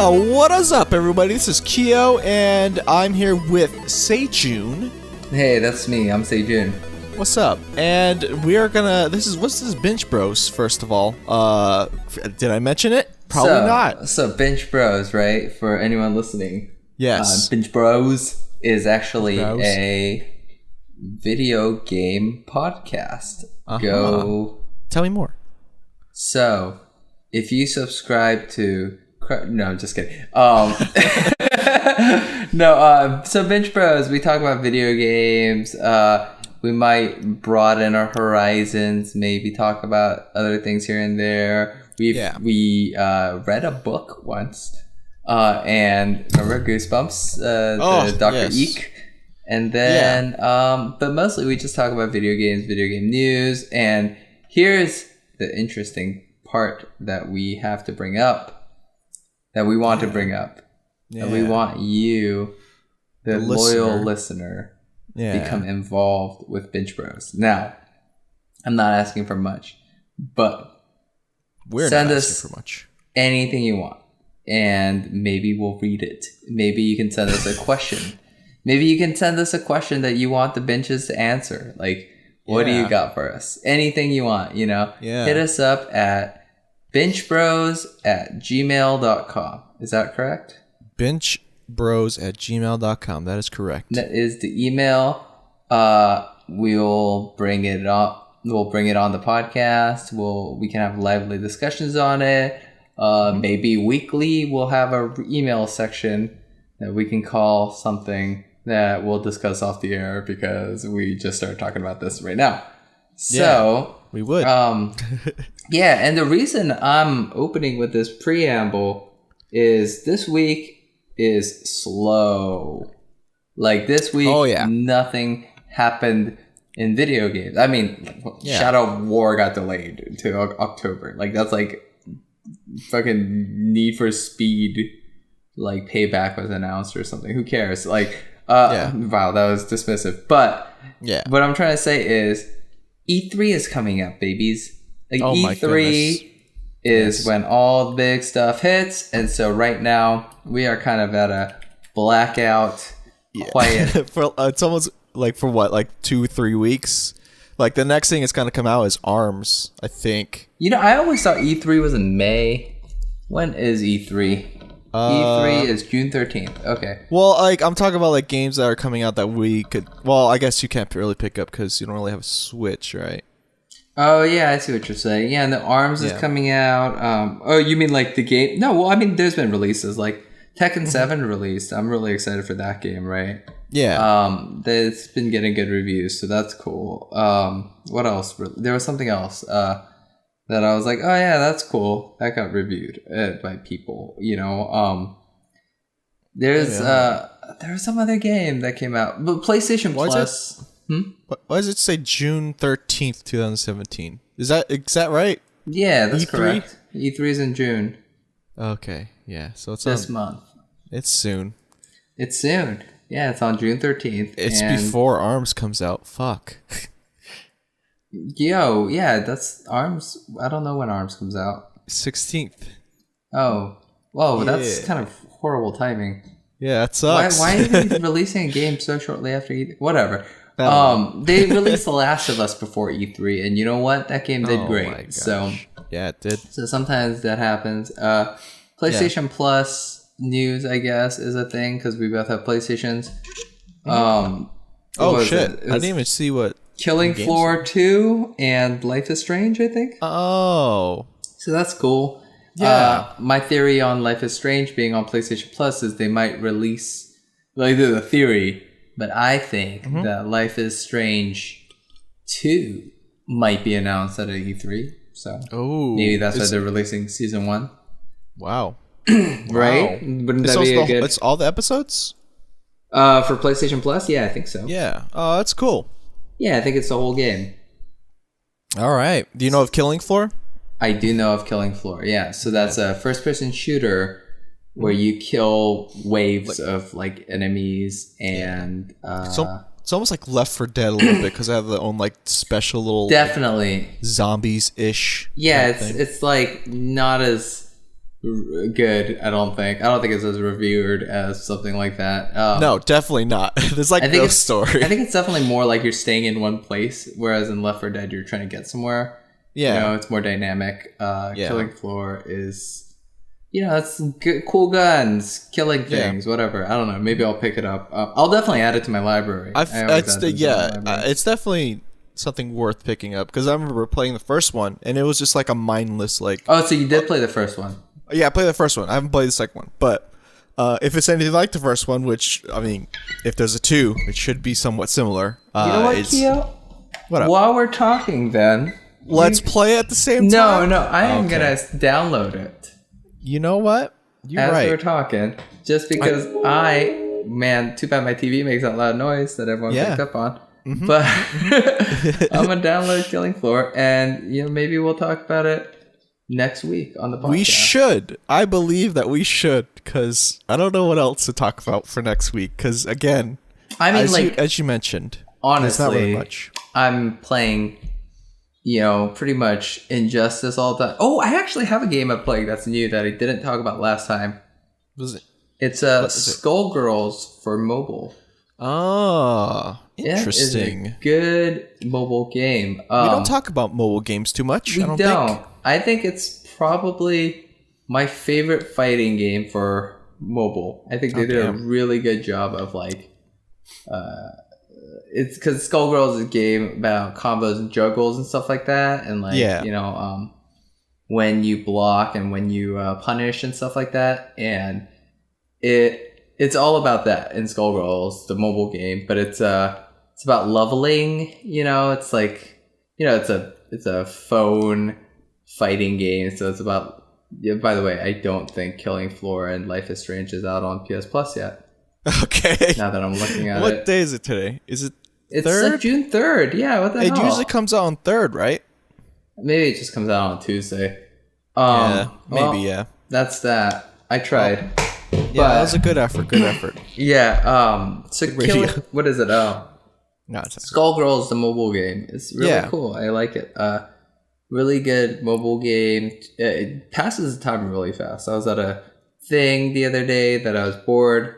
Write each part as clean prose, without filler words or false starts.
What is up, everybody? This is Kyo, and I'm here with Seijun. Hey, that's me. I'm Seijun. What's up? And we are gonna. What's this Binch Bros? First of all, did I mention it? Probably not. So Binch Bros, right? For anyone listening, yes. Binch Bros is actually a video game podcast. Tell me more. So, if you subscribe to... No, I'm just kidding. So Binch Bros, we talk about video games. We might broaden our horizons, maybe talk about other things here and there. We read a book once, and remember Goosebumps, the Dr. Eek? And then, but mostly we just talk about video games, video game news, and here's the interesting part that we have to bring up, that we want to bring up, that we want you, the loyal listener, become involved with Binch Bros. Now, I'm not asking for much, but send us anything you want, and maybe we'll read it. Maybe you can send us a question. Maybe you can send us a question that you want the benches to answer. Like, what do you got for us? Anything you want, you know? Yeah. Hit us up at binchbros@gmail.com. Is that correct? Binchbros@gmail.com. That is correct. That is the email. We'll bring it up. We'll bring it on the podcast. We can have lively discussions on it. Maybe weekly we'll have a email section that we can call something that we'll discuss off the air, because we just started talking about this right now. So we would. And the reason I'm opening with this preamble is this week is slow. Like this week, nothing happened in video games. I mean, Shadow of War got delayed to October. Like that's like fucking Need for Speed, like Payback was announced or something. Who cares? Like, wow, that was dismissive. But what I'm trying to say is E3 is coming up, babies. Like E3 is when all the big stuff hits, and so right now we are kind of at a blackout, quiet. It's almost like for what, like 2-3 weeks. Like the next thing that's gonna come out is ARMS, I think. You know, I always thought E3 was in May. When is E3? E3 is June 13th. Okay. Well, like I'm talking about like games that are coming out that we could. Well, I guess you can't really pick up because you don't really have a Switch, right? Oh yeah, I see what you're saying. Yeah, and the ARMS is coming out. Oh, you mean like the game? No, well, I mean there's been releases like Tekken 7 released. I'm really excited for that game, right? Yeah. It's been getting good reviews, so that's cool. What else? There was something else that I was like, oh yeah, that's cool. That got reviewed by people, you know. There's some other game that came out, but PlayStation Plus. Why does it say June 13th, 2017? Is that right? Yeah, that's correct. E3 is in June. Okay, yeah. So it's this month. It's soon. It's soon. Yeah, it's on June 13th. It's before ARMS comes out. Fuck. Yo, yeah, that's ARMS. I don't know when ARMS comes out. 16th. Oh, whoa, that's kind of horrible timing. Yeah, that sucks. Why are they releasing a game so shortly after E3? Whatever. They released The Last of Us before E3, and you know what? That game did great. So yeah, it did. So sometimes that happens. PlayStation Plus news, I guess, is a thing because we both have PlayStations. Oh shit! I didn't even see what. Killing Floor 2 and Life is Strange, I think. Oh. So that's cool. Yeah. My theory on Life is Strange being on PlayStation Plus is they might release, like the theory, but I think that Life is Strange 2 might be announced at E3. So maybe that's why they're releasing Season 1. Wow. Right? Wouldn't that be good? It's all the episodes? For PlayStation Plus? Yeah, I think so. Yeah. Oh, that's cool. Yeah, I think it's the whole game. All right. Do you know of Killing Floor? I do know of Killing Floor, yeah. So that's a first-person shooter where you kill waves of like enemies and... It's almost like Left 4 Dead a little bit because I have their own like special little... Definitely. Like, zombies-ish. Yeah, it's like not as good. I don't think it's as revered as something like that. No, definitely not. There's like no story. I think it's definitely more like you're staying in one place, whereas in Left 4 Dead you're trying to get somewhere. Yeah, you know, it's more dynamic. Killing Floor is, you know, it's good, cool guns, killing things, whatever. I don't know. Maybe I'll pick it up. I'll definitely add it to my library. It's definitely something worth picking up because I remember playing the first one and it was just like a mindless like. Oh, so you did play the first one? Yeah, I played the first one. I haven't played the second one, but if it's anything like the first one, which I mean, if there's a 2, it should be somewhat similar. You know what, Keo? What up? While we're talking, then let's play at the same time. No, I am gonna download it. You know what? You're right. As we're talking, just because man, too bad my TV makes that loud noise that everyone picked up on. Mm-hmm. But I'm gonna download Killing Floor, and you know maybe we'll talk about it next week on the podcast. We should. I believe that we should, because I don't know what else to talk about for next week. Because again, I mean, as you mentioned, honestly, there's not really much. I'm playing, you know, pretty much Injustice all the time. Oh, I actually have a game I'm playing that's new that I didn't talk about last time. What is it? It's Skullgirls for mobile. Oh, interesting. Yeah, it's a good mobile game. We don't talk about mobile games too much. I don't think. I think it's probably my favorite fighting game for mobile. I think they did a really good job of like, it's because Skullgirls is a game about combos and juggles and stuff like that, and like you know, when you block and when you punish and stuff like that, and it's all about that in Skullgirls, the mobile game. But it's about leveling. You know, it's like, you know, it's a phone fighting game, so it's about. Yeah, by the way, I don't think Killing Floor and Life is Strange is out on PS Plus yet. Okay. Now that I'm looking at it. What day is it today? Is it? It's like June 3rd. Yeah, what the hell? It usually comes out on 3rd, right? Maybe it just comes out on Tuesday. Yeah. That's that. I tried. Yeah, that was a good effort. Yeah. So what is it? No, it's Skullgirls, the mobile game. It's really cool. I like it. Really good mobile game. It passes the time really fast. I was at a thing the other day that I was bored.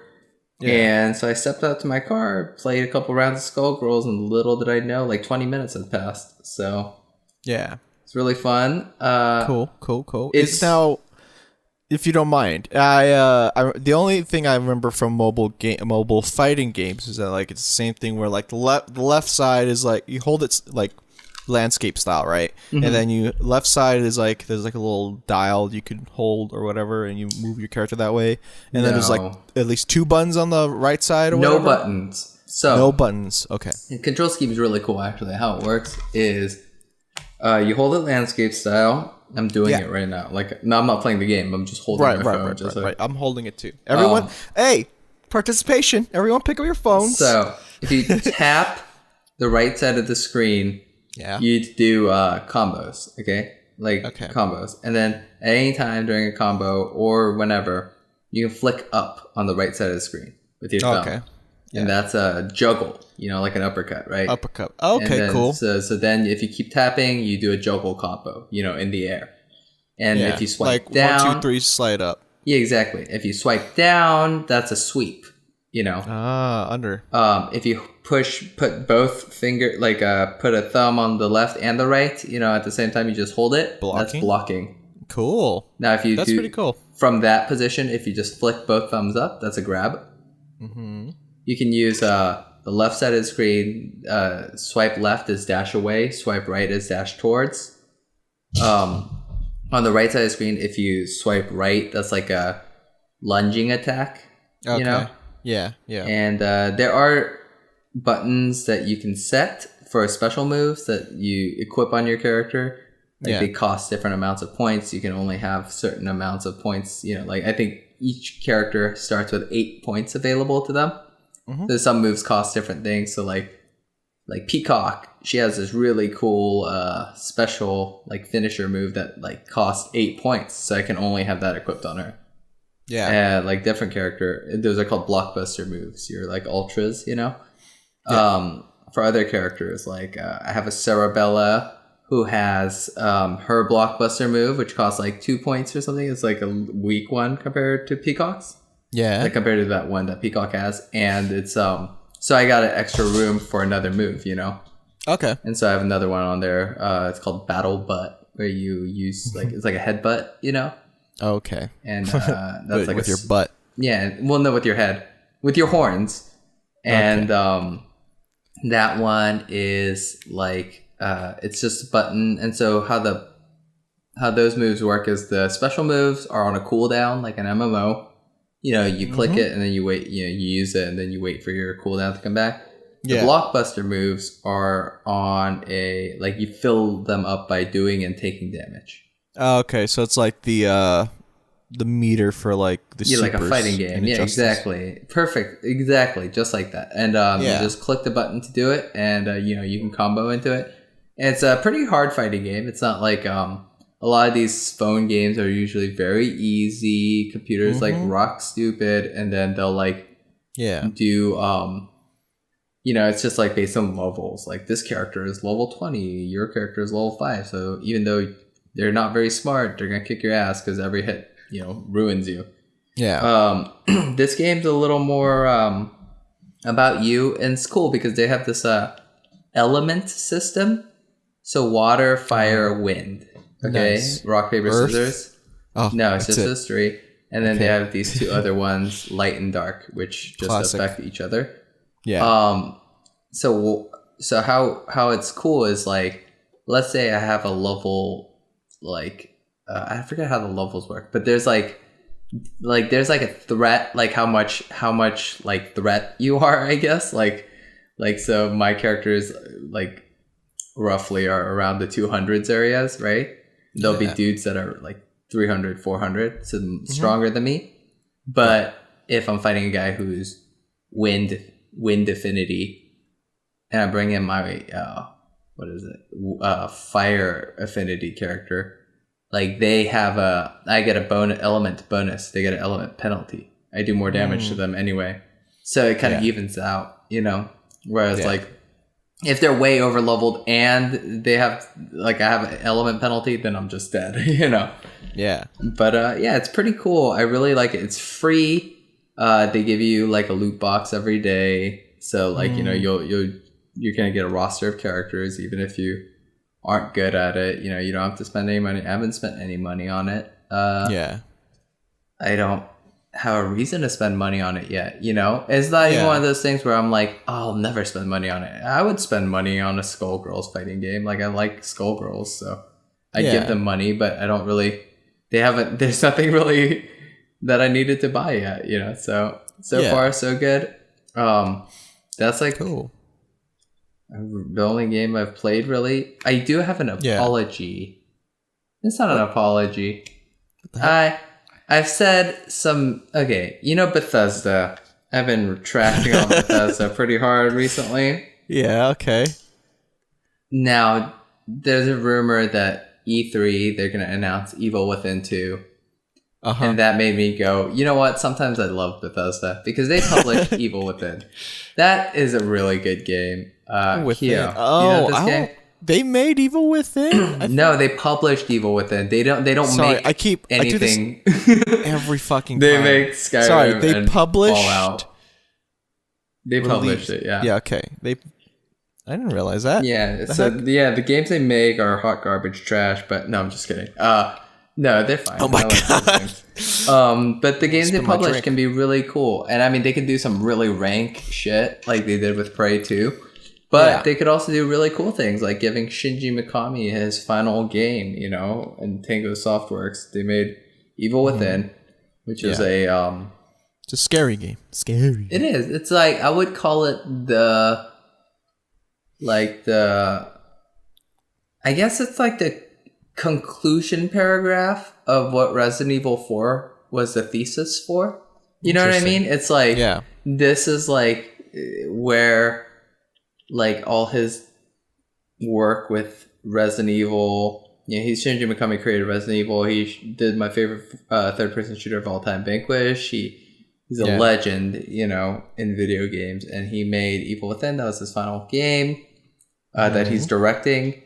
Yeah. And so I stepped out to my car, played a couple rounds of Skullgirls, and little did I know, like 20 minutes had passed. So yeah, it's really fun. Cool. It's now, if you don't mind, I the only thing I remember from mobile fighting games is that like it's the same thing where like the left side is like you hold it like landscape style, right? Mm-hmm. And then left side is like there's like a little dial you can hold or whatever, and you move your character that way. And then there's like at least 2 buttons on the right side or whatever. No buttons. So no buttons. Okay. The control scheme is really cool. Actually, how it works is you hold it landscape style. I'm doing it right now. Like, no, I'm not playing the game. I'm just holding my phone. Right. I'm holding it too. Everyone, hey, participation. Everyone, pick up your phones. So if you tap the right side of the screen. Yeah. You do combos, okay? Combos. And then at any time during a combo or whenever, you can flick up on the right side of the screen with your thumb. Okay. Yeah. And that's a juggle, you know, like an uppercut, right? Uppercut. Okay, then, cool. So then if you keep tapping, you do a juggle combo, you know, in the air. And if you swipe down... 1, 2, 3, slide up. Yeah, exactly. If you swipe down, that's a sweep, you know? Under. If you put both finger, like put a thumb on the left and the right, you know, at the same time you just hold it. Blocking? That's blocking. Cool. Now if you that's pretty cool. From that position, if you just flick both thumbs up, that's a grab. Mm-hmm. You can use the left side of the screen. Swipe left is dash away. Swipe right is dash towards. On the right side of the screen, if you swipe right, that's like a lunging attack. Okay. You know? Yeah. And there are buttons that you can set for special moves that you equip on your character. Like they cost different amounts of points. You can only have certain amounts of points. You know, like I think each character starts with 8 points available to them. Mm-hmm. So some moves cost different things. So like Peacock, she has this really cool special like finisher move that like costs 8 points. So I can only have that equipped on her. Yeah. Like different character, those are called blockbuster moves. You're like ultras, you know. Yeah. For other characters, like I have a Cerebella who has her blockbuster move, which costs like 2 points or something. It's like a weak one compared to Peacock's. Yeah. Like compared to that one that Peacock has. And it's so I got an extra room for another move, you know? Okay. And so I have another one on there. It's called Battle Butt, where you use like it's like a headbutt, you know? Okay. And that's like with your butt. Yeah, well, no, with your head, with your horns, and that one is like it's just a button. And so how those moves work is the special moves are on a cooldown, like an MMO. You know, you click it and then you wait. You know, you use it and then you wait for your cooldown to come back. The blockbuster moves are on a like you fill them up by doing and taking damage. Okay, so it's like the meter for like the like a fighting game. Yeah, exactly. Perfect. Exactly, just like that. And you just click the button to do it, and you know you can combo into it. And it's a pretty hard fighting game. It's not like a lot of these phone games are usually very easy. Computers like rock stupid, and then they'll like do you know, it's just like based on levels. Like this character is level 20, your character is level 5. So even though they're not very smart, they're gonna kick your ass because every hit, you know, ruins you. Yeah. This game's a little more about you, and it's cool because they have this element system. So water, fire, wind. Okay, nice. Rock, paper, Earth? Scissors. Oh, no, it's just those three, and then they have these two other ones, light and dark, which just affect each other. Yeah. So how it's cool is like, let's say I have a level like I forget how the levels work, but there's like there's like a threat, like how much like threat you are, I guess. Like so my characters like roughly are around the 200s areas, right? There'll be dudes that are like 300, 400, so stronger than me. But if I'm fighting a guy who's wind affinity, and I bring in my fire affinity character, like they have I get a element bonus, they get an element penalty. I do more damage to them anyway, so it kind of evens out, you know. Whereas like if they're way over leveled and they have like I have an element penalty, then I'm just dead, you know. Yeah. But it's pretty cool. I really like it. It's free. They give you like a loot box every day. So like, you know, you're going to get a roster of characters even if you aren't good at it. You know, you don't have to spend any money. I haven't spent any money on it. I don't have a reason to spend money on it yet, you know? It's not even one of those things where I'm like, oh, I'll never spend money on it. I would spend money on a Skullgirls fighting game. Like I like Skullgirls, so I give them money, but I don't really there's nothing really that I needed to buy yet, you know. So far so good. That's like cool. The only game I've played really. I do have an apology. It's not an apology. I've said some. Okay, you know Bethesda. I've been trashing on Bethesda pretty hard recently. Yeah. Okay. Now there's a rumor that E3 they're gonna announce Evil Within 2. And that made me go, you know what? Sometimes I love Bethesda because they published Evil Within. That is a really good game. Within. Oh, you know game? They made Evil Within? No, they published Evil Within. They don't make anything. I do this every fucking time. They make Skyrim. Sorry, they published Fallout. They published it, yeah. Yeah, okay. I didn't realize that. Yeah, the games they make are hot garbage trash, but no, I'm just kidding. No, they're fine. Oh my god. But the games they publish can be really cool. And I mean, they can do some really rank shit like they did with Prey 2. But they could also do really cool things like giving Shinji Mikami his final game, you know, and Tango Softworks. They made Evil Within, which is it's a scary game. Scary. It is. It's like, I would call it I guess it's like the conclusion paragraph of what Resident Evil 4 was the thesis for. You know what I mean? It's like, this is like where like all his work with Resident Evil, you know, he's Shinji Mikami created Resident Evil. He did my favorite third-person shooter of all time, Vanquish. He's a legend, you know, in video games, and he made Evil Within. That was his final game that he's directing.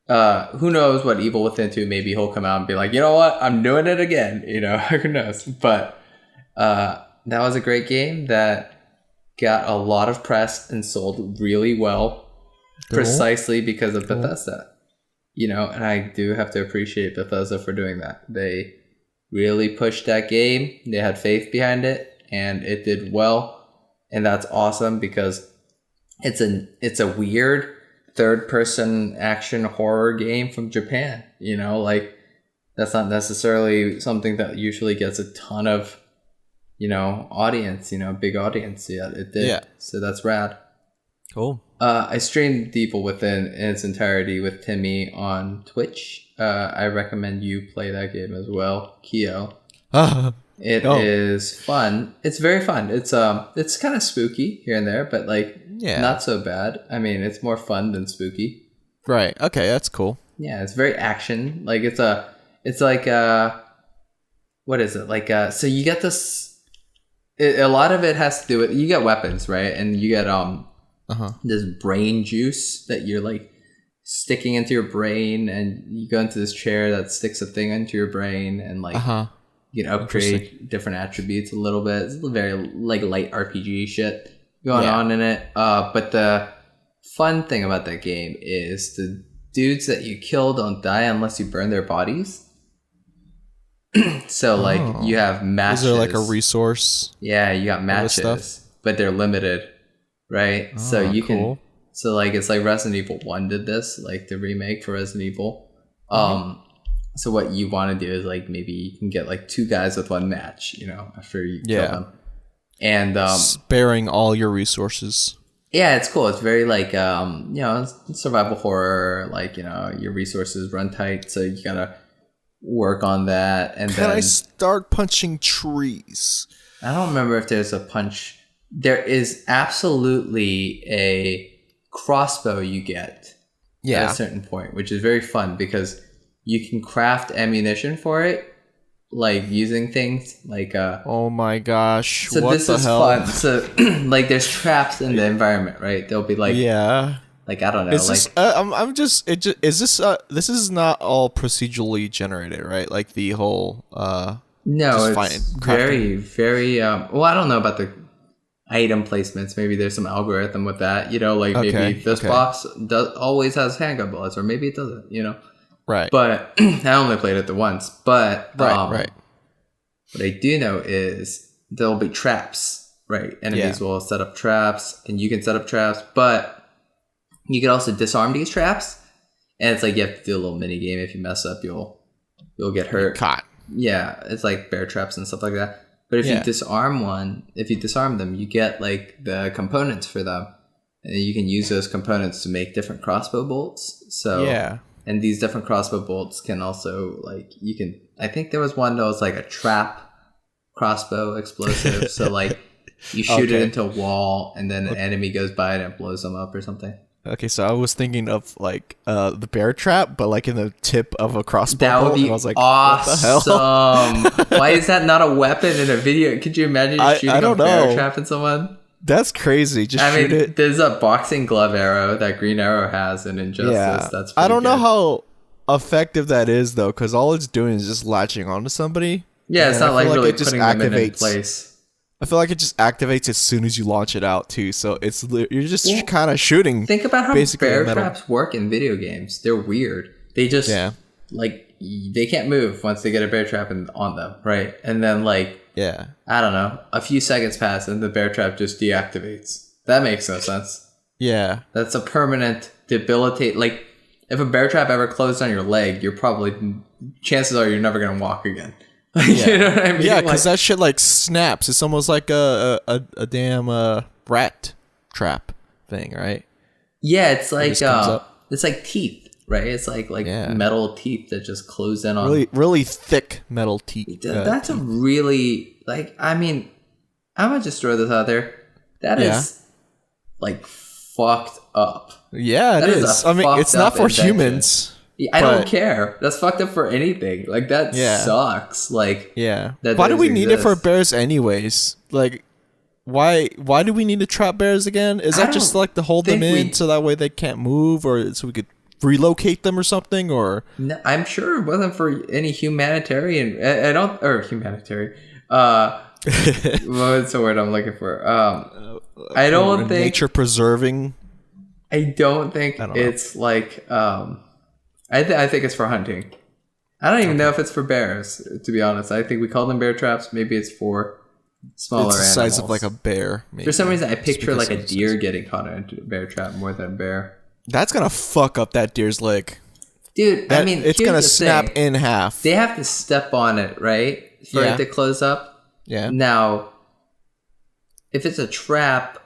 Who knows what Evil Within 2, maybe he'll come out and be like, you know what, I'm doing it again. You know, who knows? But that was a great game that got a lot of press and sold really well, precisely because of Bethesda. You know, and I do have to appreciate Bethesda for doing that. They really pushed that game. They had faith behind it, and it did well. And that's awesome because it's a weird third-person action horror game from Japan. You know, like that's not necessarily something that usually gets a ton of, you know, audience. You know, big audience. Yeah, it did. Yeah. So that's rad. Cool. I streamed Evil Within in its entirety with Timmy on Twitch. I recommend you play that game as well, Kyo. It is fun. It's very fun. It's kind of spooky here and there, but like not so bad. I mean, it's more fun than spooky. Right. Okay, that's cool. Yeah, it's very action. Like it's like what is it? Like so you get this. A lot of it has to do with you get weapons, right? And you get this brain juice that you're like sticking into your brain, and you go into this chair that sticks a thing into your brain, and like you can upgrade different attributes a little bit. It's very like light RPG shit going on in it. But the fun thing about that game is the dudes that you kill don't die unless you burn their bodies. So like you have matches. Is there like a resource? Yeah, you got matches, but they're limited. Right, so you can, so like it's like Resident Evil 1 did this, like the remake for Resident Evil. So what you want to do is like maybe you can get like 2 guys with 1 match, you know, after you kill them, and sparing all your resources. Yeah, it's cool. It's very like you know, survival horror. Like, you know, your resources run tight, so you gotta work on that. And can I start punching trees? I don't remember if there's a punch. There is absolutely a crossbow you get at a certain point, which is very fun because you can craft ammunition for it, like using things like oh my gosh! So this is fun. So like, there's traps in the environment, right? There'll be like like I don't know. Is this, this is not all procedurally generated, right? Like the whole no, it's very well, I don't know about the item placements. Maybe there's some algorithm with that, you know, like maybe this box always has handgun bullets, or maybe it doesn't, you know. Right. But I only played it the once. But right. What I do know is there'll be traps, right? Enemies will set up traps, and you can set up traps, but you can also disarm these traps. And it's like you have to do a little mini game. If you mess up, you'll get hurt. Caught. Yeah, it's like bear traps and stuff like that. But if you disarm them, you get like the components for them, and you can use those components to make different crossbow bolts. So and these different crossbow bolts can also like I think there was one that was like a trap crossbow explosive. So like you shoot it into a wall, and then an enemy goes by it and blows them up or something. Okay, so I was thinking of like the bear trap, but like in the tip of a crossbow. That would be I was like, awesome. What the hell? Why is that not a weapon in a video? Could you imagine shooting a bear trap at someone? That's crazy. Just shoot it. There's a boxing glove arrow that Green Arrow has in Injustice. Yeah. That's I don't know how effective that is though, because all it's doing is just latching onto somebody. Yeah, it's not like really putting them in place. I feel like it just activates as soon as you launch it out too. So you're just kind of shooting. Think about how bear traps work in video games. They're weird. They just like they can't move once they get a bear trap on them, right? And then like I don't know, a few seconds pass and the bear trap just deactivates. That makes no sense. Yeah, that's a permanent debilitate. Like if a bear trap ever closed on your leg, chances are you're never gonna walk again. You know what I mean? Yeah, because that shit like snaps. It's almost like a damn rat trap thing, right? Yeah, it's like teeth, right? It's like metal teeth that just close in on really thick metal teeth. That's a really I mean, I'm gonna just throw this out there. That is like fucked up. Yeah, it is. I mean, it's not for humans. I don't care. That's fucked up for anything. Like that sucks. Like why do we need it for bears anyways? Like why do we need to trap bears again? Is that just like to hold them in so that way they can't move, or so we could relocate them or something, or no, I'm sure it wasn't for any humanitarian. I don't or humanitarian. What's the word I'm looking for? I don't think nature preserving. I don't think it's like. I think it's for hunting. I don't even know if it's for bears. To be honest, I think we call them bear traps. Maybe it's for smaller animals. It's the size of like a bear. Maybe. For some reason, I picture like a deer getting caught into a bear trap more than a bear. That's gonna fuck up that deer's leg. Dude, I mean, it's gonna snap in half. They have to step on it, right? For it to close up. Yeah. Now, if it's a trap,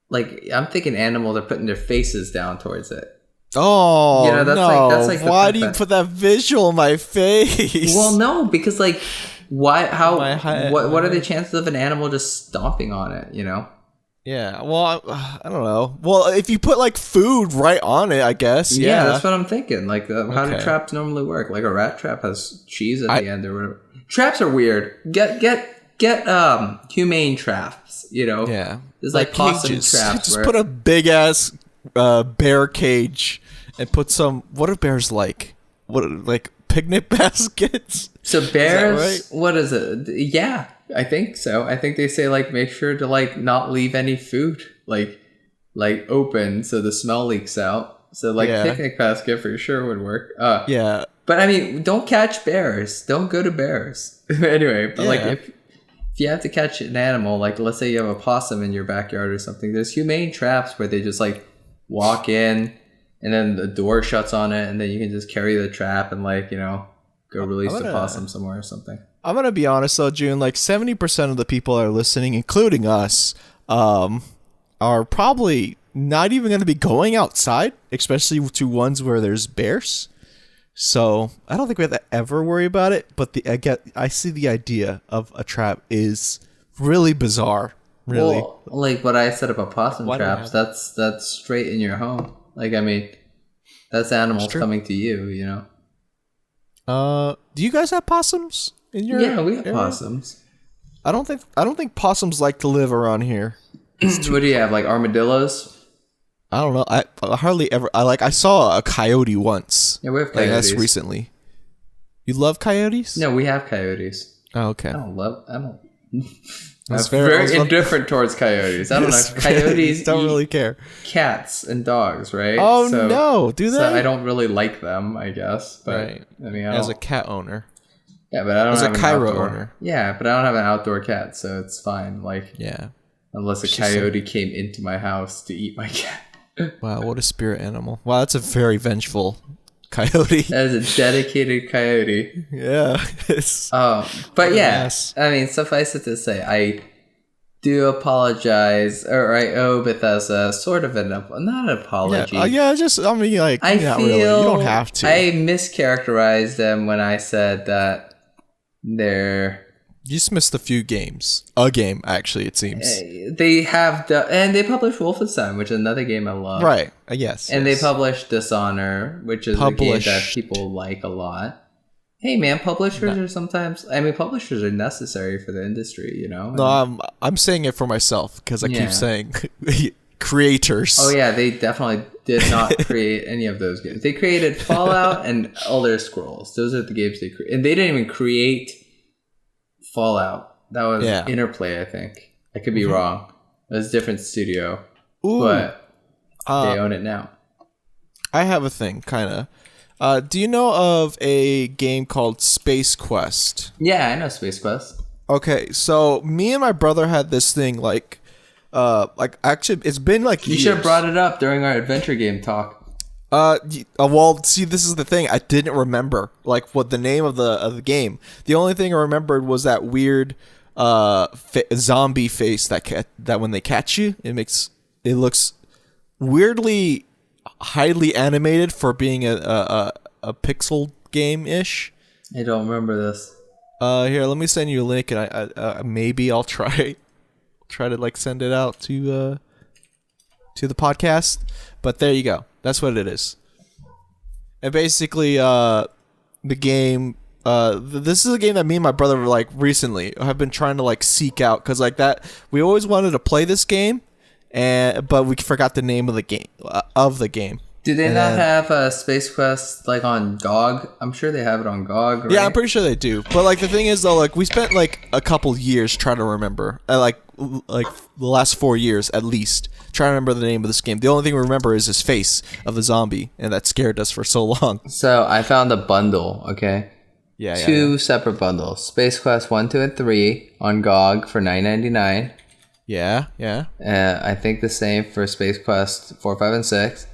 like I'm thinking animals are putting their faces down towards it. Oh, you know, that's like why do you put that visual in my face? Well, no, because like, why? How? What are the chances of an animal just stomping on it? You know? Yeah. Well, I don't know. Well, if you put like food right on it, I guess. Yeah, that's what I'm thinking. Like, how do traps normally work? Like a rat trap has cheese at the end or whatever. Traps are weird. Get humane traps. You know? Yeah. There's like possum cages. traps. Just put a big ass bear cage and put some. What are bears like? What, like picnic baskets? So bears, right? What is it? Yeah, I think so. I think they say like make sure to like not leave any food like open so the smell leaks out. So like picnic basket for sure would work. Yeah. But I mean, don't catch bears. Don't go to bears. Anyway, but like if you have to catch an animal, like let's say you have a possum in your backyard or something, there's humane traps where they just like walk in and then the door shuts on it and then you can just carry the trap and like, you know, go release the possum somewhere or something. I'm going to be honest though, June, like 70% of the people that are listening, including us, are probably not even going to be going outside, especially to ones where there's bears. So I don't think we have to ever worry about it. But I see the idea of a trap is really bizarre. Really, well, like what I said about possum traps. That's straight in your home. Like I mean, that's animals coming to you. You know. Do you guys have possums in your? Yeah, we have possums. I don't think possums like to live around here. What do you have? Like armadillos? I don't know. I hardly ever. I saw a coyote once. Yeah, we have coyotes. That's recently. You love coyotes? No, we have coyotes. Oh, okay. I don't. I'm very indifferent towards coyotes. I don't know. Coyotes don't really care. Cats and dogs, right? Oh no, do they? So I don't really like them, I guess. But right. I mean, as a cat owner. Yeah, but I don't have an Cairo outdoor owner. Yeah, but I don't have an outdoor cat, so it's fine. Like, yeah, unless a coyote came into my house to eat my cat. Wow, what a spirit animal! Wow, that's a very vengeful coyote. That is a dedicated coyote. Yeah. But yeah, I mean, suffice it to say, I do apologize, or I owe Bethesda sort of not an apology. Yeah, just I mean, like I feel really. You don't have to. I mischaracterized them when I said that they're. You just missed a few games. A game, actually, it seems. They have and they published Wolfenstein, which is another game I love. Right. Yes. And they published Dishonor, which is a game that people like a lot. Hey, man, publishers are sometimes. I mean, publishers are necessary for the industry, you know. No, I'm saying it for myself because I keep saying creators. Oh yeah, they definitely did not create any of those games. They created Fallout and Elder Scrolls. Those are the games they created, and they didn't even create Fallout. That was Interplay, I think. I could be wrong. It was a different studio. Ooh. But they own it now. I have a thing, kind of. Do you know of a game called Space Quest? Yeah, I know Space Quest. Okay, so me and my brother had this thing, actually, it's been like years. You should have brought it up during our adventure game talk. Well, see, this is the thing. I didn't remember what the name of the game. The only thing I remembered was that weird zombie face that when they catch you, it looks weirdly highly animated for being a pixel game ish. I don't remember this. Here, let me send you a link, and I maybe I'll try to send it out to the podcast. But there you go. That's what it is. And basically, the game. This is a game that me and my brother recently have been trying to seek out because we always wanted to play this game, but we forgot the name of the game. Do they not have a Space Quest like on GOG? I'm sure they have it on GOG. Right? Yeah, I'm pretty sure they do. But like the thing is though, like we spent like a couple years trying to remember, like the last 4 years at least, trying to remember the name of this game. The only thing we remember is his face of the zombie, and that scared us for so long. So I found a bundle. Okay. Yeah. Two separate bundles: Space Quest 1, 2, and 3 on GOG for $9.99. Yeah. I think the same for Space Quest 4, 5, and 6.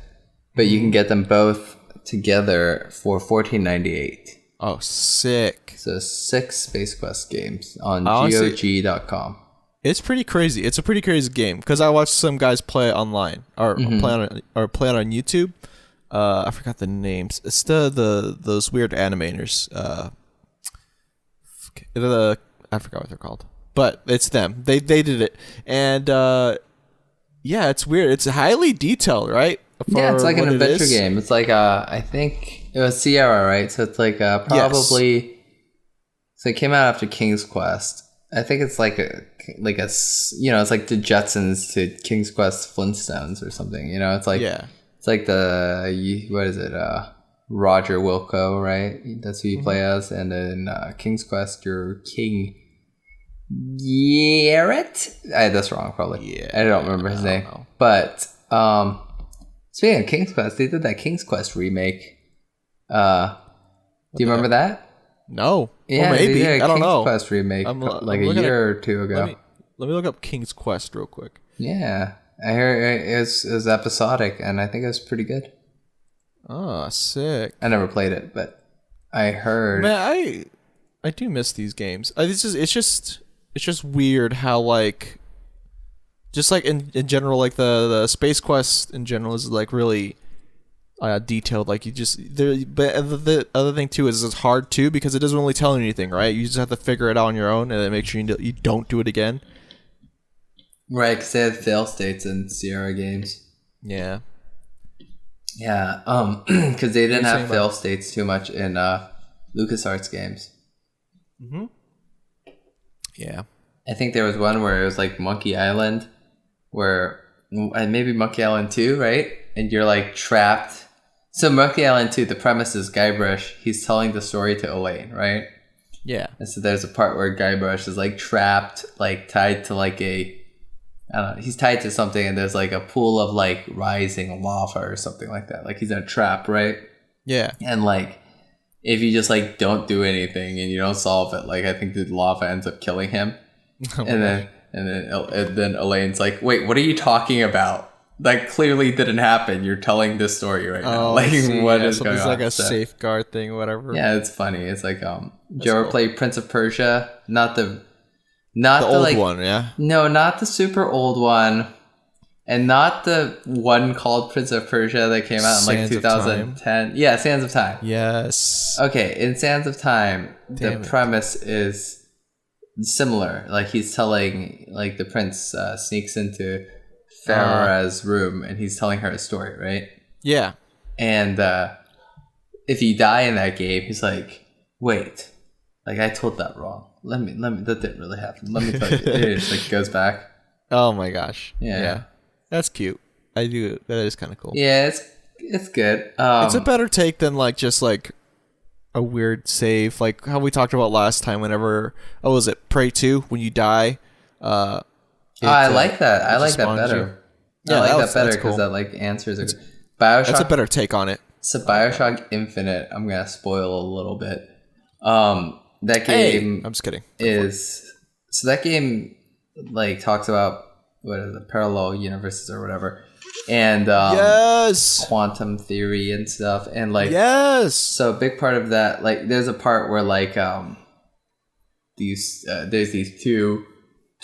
But you can get them both together for $14.98. Oh, sick. So 6 Space Quest games on GOG.com. It's pretty crazy. It's a pretty crazy game because I watched some guys play it online or play it on YouTube. I forgot the names. It's those weird animators. I forgot what they're called, but it's them. They did it, and yeah, it's weird. It's highly detailed, right? Yeah, it's like an adventure game. It's like I think it was Sierra, right? So it's like probably. Yes. So it came out after King's Quest. I think it's like a it's like the Jetsons to King's Quest Flintstones or something. It's like it's like what is it? Roger Wilco, right? That's who you play as, and then King's Quest, you're King Garrett. That's wrong, probably. Yeah, I don't remember his name, but speaking of King's Quest, they did that King's Quest remake. Do you remember that? No. Yeah, well, maybe. I don't know. King's Quest remake like a year or two ago. Let me look up King's Quest real quick. Yeah, I heard it was episodic, and I think it was pretty good. Oh, sick. I never played it, but I heard. Man, I do miss these games. It's just weird how like, just like in general, like the Space Quest in general is like really detailed. Like but the other thing too is it's hard too because it doesn't really tell you anything, right? You just have to figure it out on your own and then make sure you don't do it again. Right, because they have fail states in Sierra games. Yeah. Yeah, because they didn't have fail states too much in LucasArts games. Mm-hmm. Yeah. I think there was one where it was like Monkey Island, and maybe Monkey Island 2, right? And you're like trapped. So Monkey Island 2, the premise is Guybrush, he's telling the story to Elaine, right? Yeah. And so there's a part where Guybrush is like trapped, like tied to like I don't know, he's tied to something and there's like a pool of like rising lava or something like that. Like he's in a trap, right? Yeah. And like if you just like don't do anything and you don't solve it, like I think the lava ends up killing him. And then Elaine's like, "Wait, what are you talking about? That clearly didn't happen. You're telling this story right now. Like what is going on?" It's like a safeguard thing or whatever. Yeah, it's funny. It's like did you ever play Prince of Persia? Not the old one, yeah. No, not the super old one, and not the one called Prince of Persia that came out in like 2010. Yeah, Sands of Time. Yes. Okay, in Sands of Time, the premise is similar. Like he's telling, like the prince sneaks into Farah's room and he's telling her a story, right? Yeah. And if you die in that game, he's like, "Wait, like I told that wrong. Let me. That didn't really happen. Let me tell you." It just like goes back. Oh my gosh. Yeah. That's cute. I do. That is kind of cool. Yeah, it's good. It's a better take than like just like a weird save, like how we talked about last time. Whenever was it Prey 2 when you die? I like that. I like that better. Yeah, I like that better because that like answers it. BioShock. That's a better take on it. So BioShock Infinite, I'm gonna spoil a little bit. That game. I'm just kidding. That game like talks about what is it, parallel universes or whatever, and quantum theory and stuff, and like so a big part of that, like there's a part where like there's these two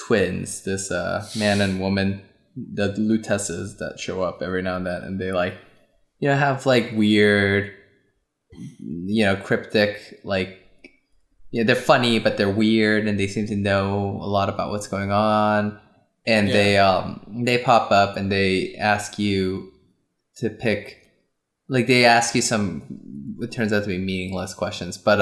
twins, this man and woman, the Lutesses that show up every now and then, and they like have like weird cryptic, like they're funny but they're weird and they seem to know a lot about what's going on. And they pop up and they ask you to pick, like they ask you some, it turns out to be meaningless questions, but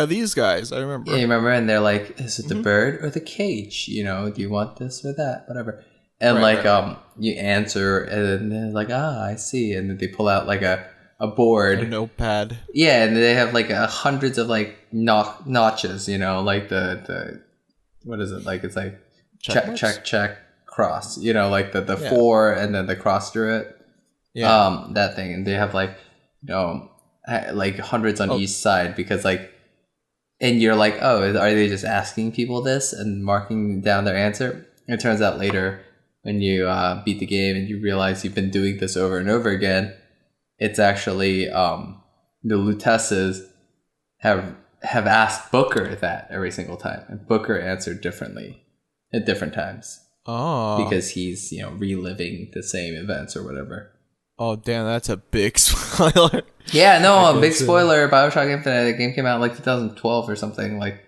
these guys, I remember. Yeah, you remember? And they're like, "Is it the bird or the cage? Do you want this or that? Whatever." and you answer, and then they're like, I see, and then they pull out like a board, a notepad. Yeah, and they have like hundreds of like notches, you know, like the what is it, like it's like check cross, you know, like the 4 and then the cross through it, that thing, and they have like, you know, like hundreds on each side, because like, and you're like, oh, are they just asking people this and marking down their answer? It turns out later when you beat the game and you realize you've been doing this over and over again, it's actually the Lutesses have asked Booker that every single time, and Booker answered differently at different times. Oh, because he's, you know, reliving the same events or whatever. Oh damn, that's a big spoiler. Yeah, no, a big spoiler. BioShock Infinite, the game came out in like 2012 or something. Like,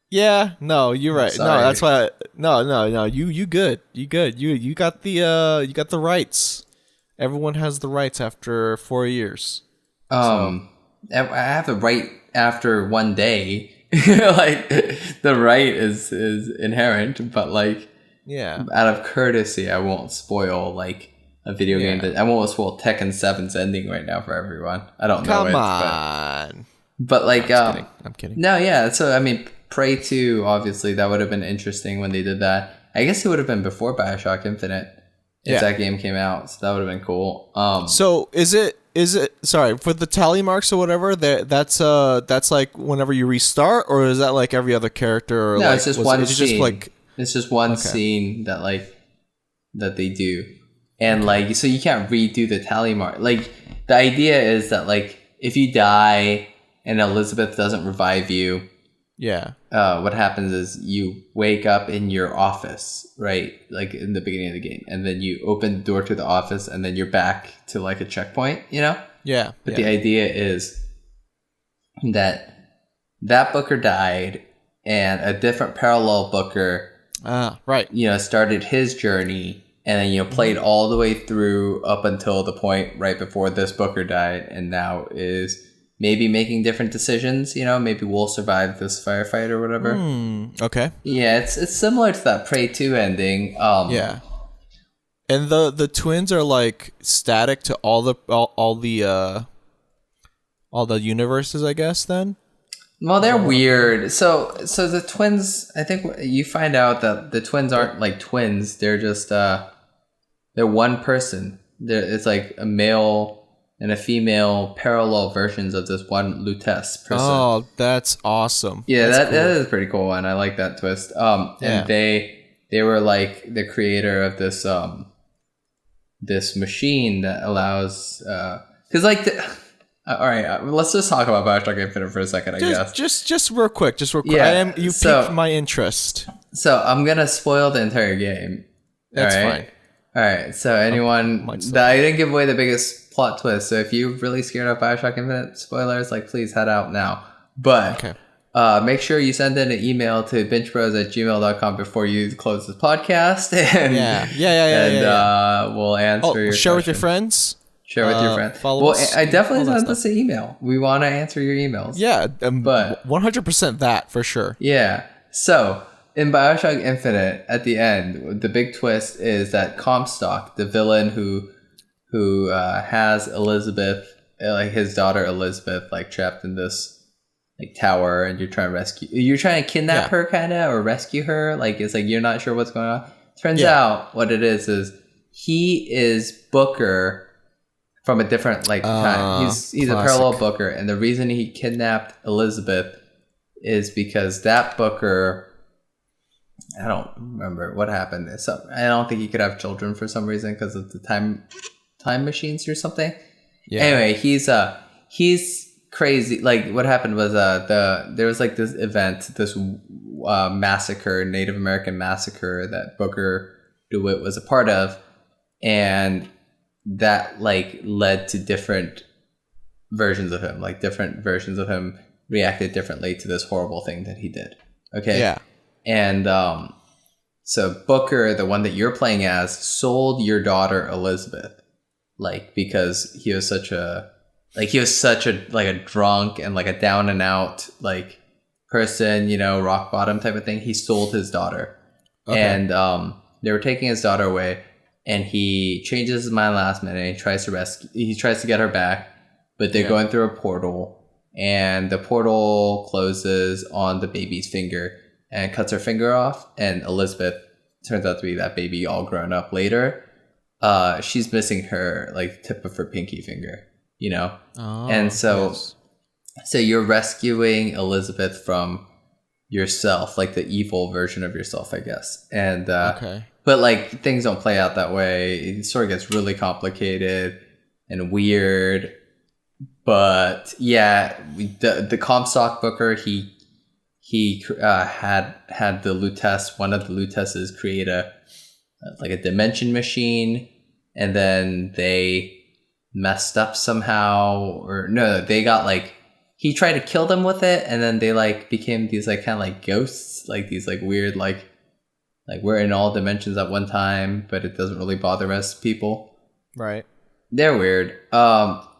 yeah, no, you're right. Sorry. No, that's why. No. You good. You got the rights. Everyone has the rights after 4 years. I have the right after one day. Like, the right is inherent, but like, yeah, out of courtesy, I won't spoil like a video game that I won't spoil Tekken 7's ending right now for everyone. I don't know it. Come on. But like, I'm kidding. No, yeah. So I mean, Prey 2, obviously that would have been interesting when they did that. I guess it would have been before BioShock Infinite if that game came out. So that would have been cool. So is it sorry for the tally marks or whatever? That's like whenever you restart, or is that like every other character? Or no, like, it's just one scene. Just like, it's just one scene that they do. And like, so you can't redo the tally mark. Like, the idea is that like, if you die and Elizabeth doesn't revive you, what happens is you wake up in your office, right? Like in the beginning of the game, and then you open the door to the office, and then you're back to like a checkpoint, you know? Yeah. But the idea is that Booker died, and a different parallel Booker, right, you know, started his journey. And then, you know, played all the way through up until the point right before this Booker died, and now is maybe making different decisions. You know, maybe we'll survive this firefight or whatever. Okay. Yeah, it's similar to that Prey 2 ending. Yeah. And the twins are like static to all the universes, I guess. Then. Well, they're weird. So the twins, I think you find out that the twins aren't like twins. They're just they're one person. It's like a male and a female parallel versions of this one Lutece person. Oh, that's awesome. Yeah, that is pretty cool, and I like that twist. And they were like the creator of this this machine that allows because like all right, let's just talk about BioShock Infinite for a second, I guess. Just real quick. Yeah, you piqued my interest. So I'm gonna spoil the entire game. That's fine. All right. So anyone that I didn't give away the biggest plot twist. So if you're really scared of BioShock Infinite spoilers, like please head out now. But make sure you send in an email to binchbros@gmail.com before you close this podcast. And, we'll answer your share question. with your friends. Share with your friends. Follow us. I definitely send us an email. We want to answer your emails. Yeah, but 100% that for sure. Yeah. So in BioShock Infinite, at the end, the big twist is that Comstock, the villain who has Elizabeth, like his daughter Elizabeth, like trapped in this like tower, and you're trying to kidnap her, kind of, or rescue her. Like, it's like you're not sure what's going on. Turns out what it is he is Booker from a different like time. He's a parallel Booker, and the reason he kidnapped Elizabeth is because that Booker, I don't remember what happened. So I don't think he could have children for some reason because of the time machines or something. Yeah. Anyway, he's crazy. Like, what happened was there was like this event, this massacre, Native American massacre that Booker DeWitt was a part of, and that like led to different versions of him. Like, different versions of him reacted differently to this horrible thing that he did. Okay. Yeah. And so Booker, the one that you're playing as, sold your daughter Elizabeth, like, because he was such a like a drunk and like a down and out like person, you know, rock bottom type of thing. He sold his daughter, and they were taking his daughter away. and he changes his mind last minute. He tries to get her back, but they're going through a portal, and the portal closes on the baby's finger and cuts her finger off. And Elizabeth turns out to be that baby all grown up later. She's missing her like tip of her pinky finger, you know, and so you're rescuing Elizabeth from yourself, like the evil version of yourself, I guess. And but like things don't play out that way. It sort of gets really complicated and weird. But yeah, the Comstock Booker, he had the Lutece, one of the Lutesses, create a dimension machine, and then they messed up somehow, or no, they got like, he tried to kill them with it, and then they like became these like kind of like ghosts, like these like weird like we're in all dimensions at one time, but it doesn't really bother us people. Right. They're weird.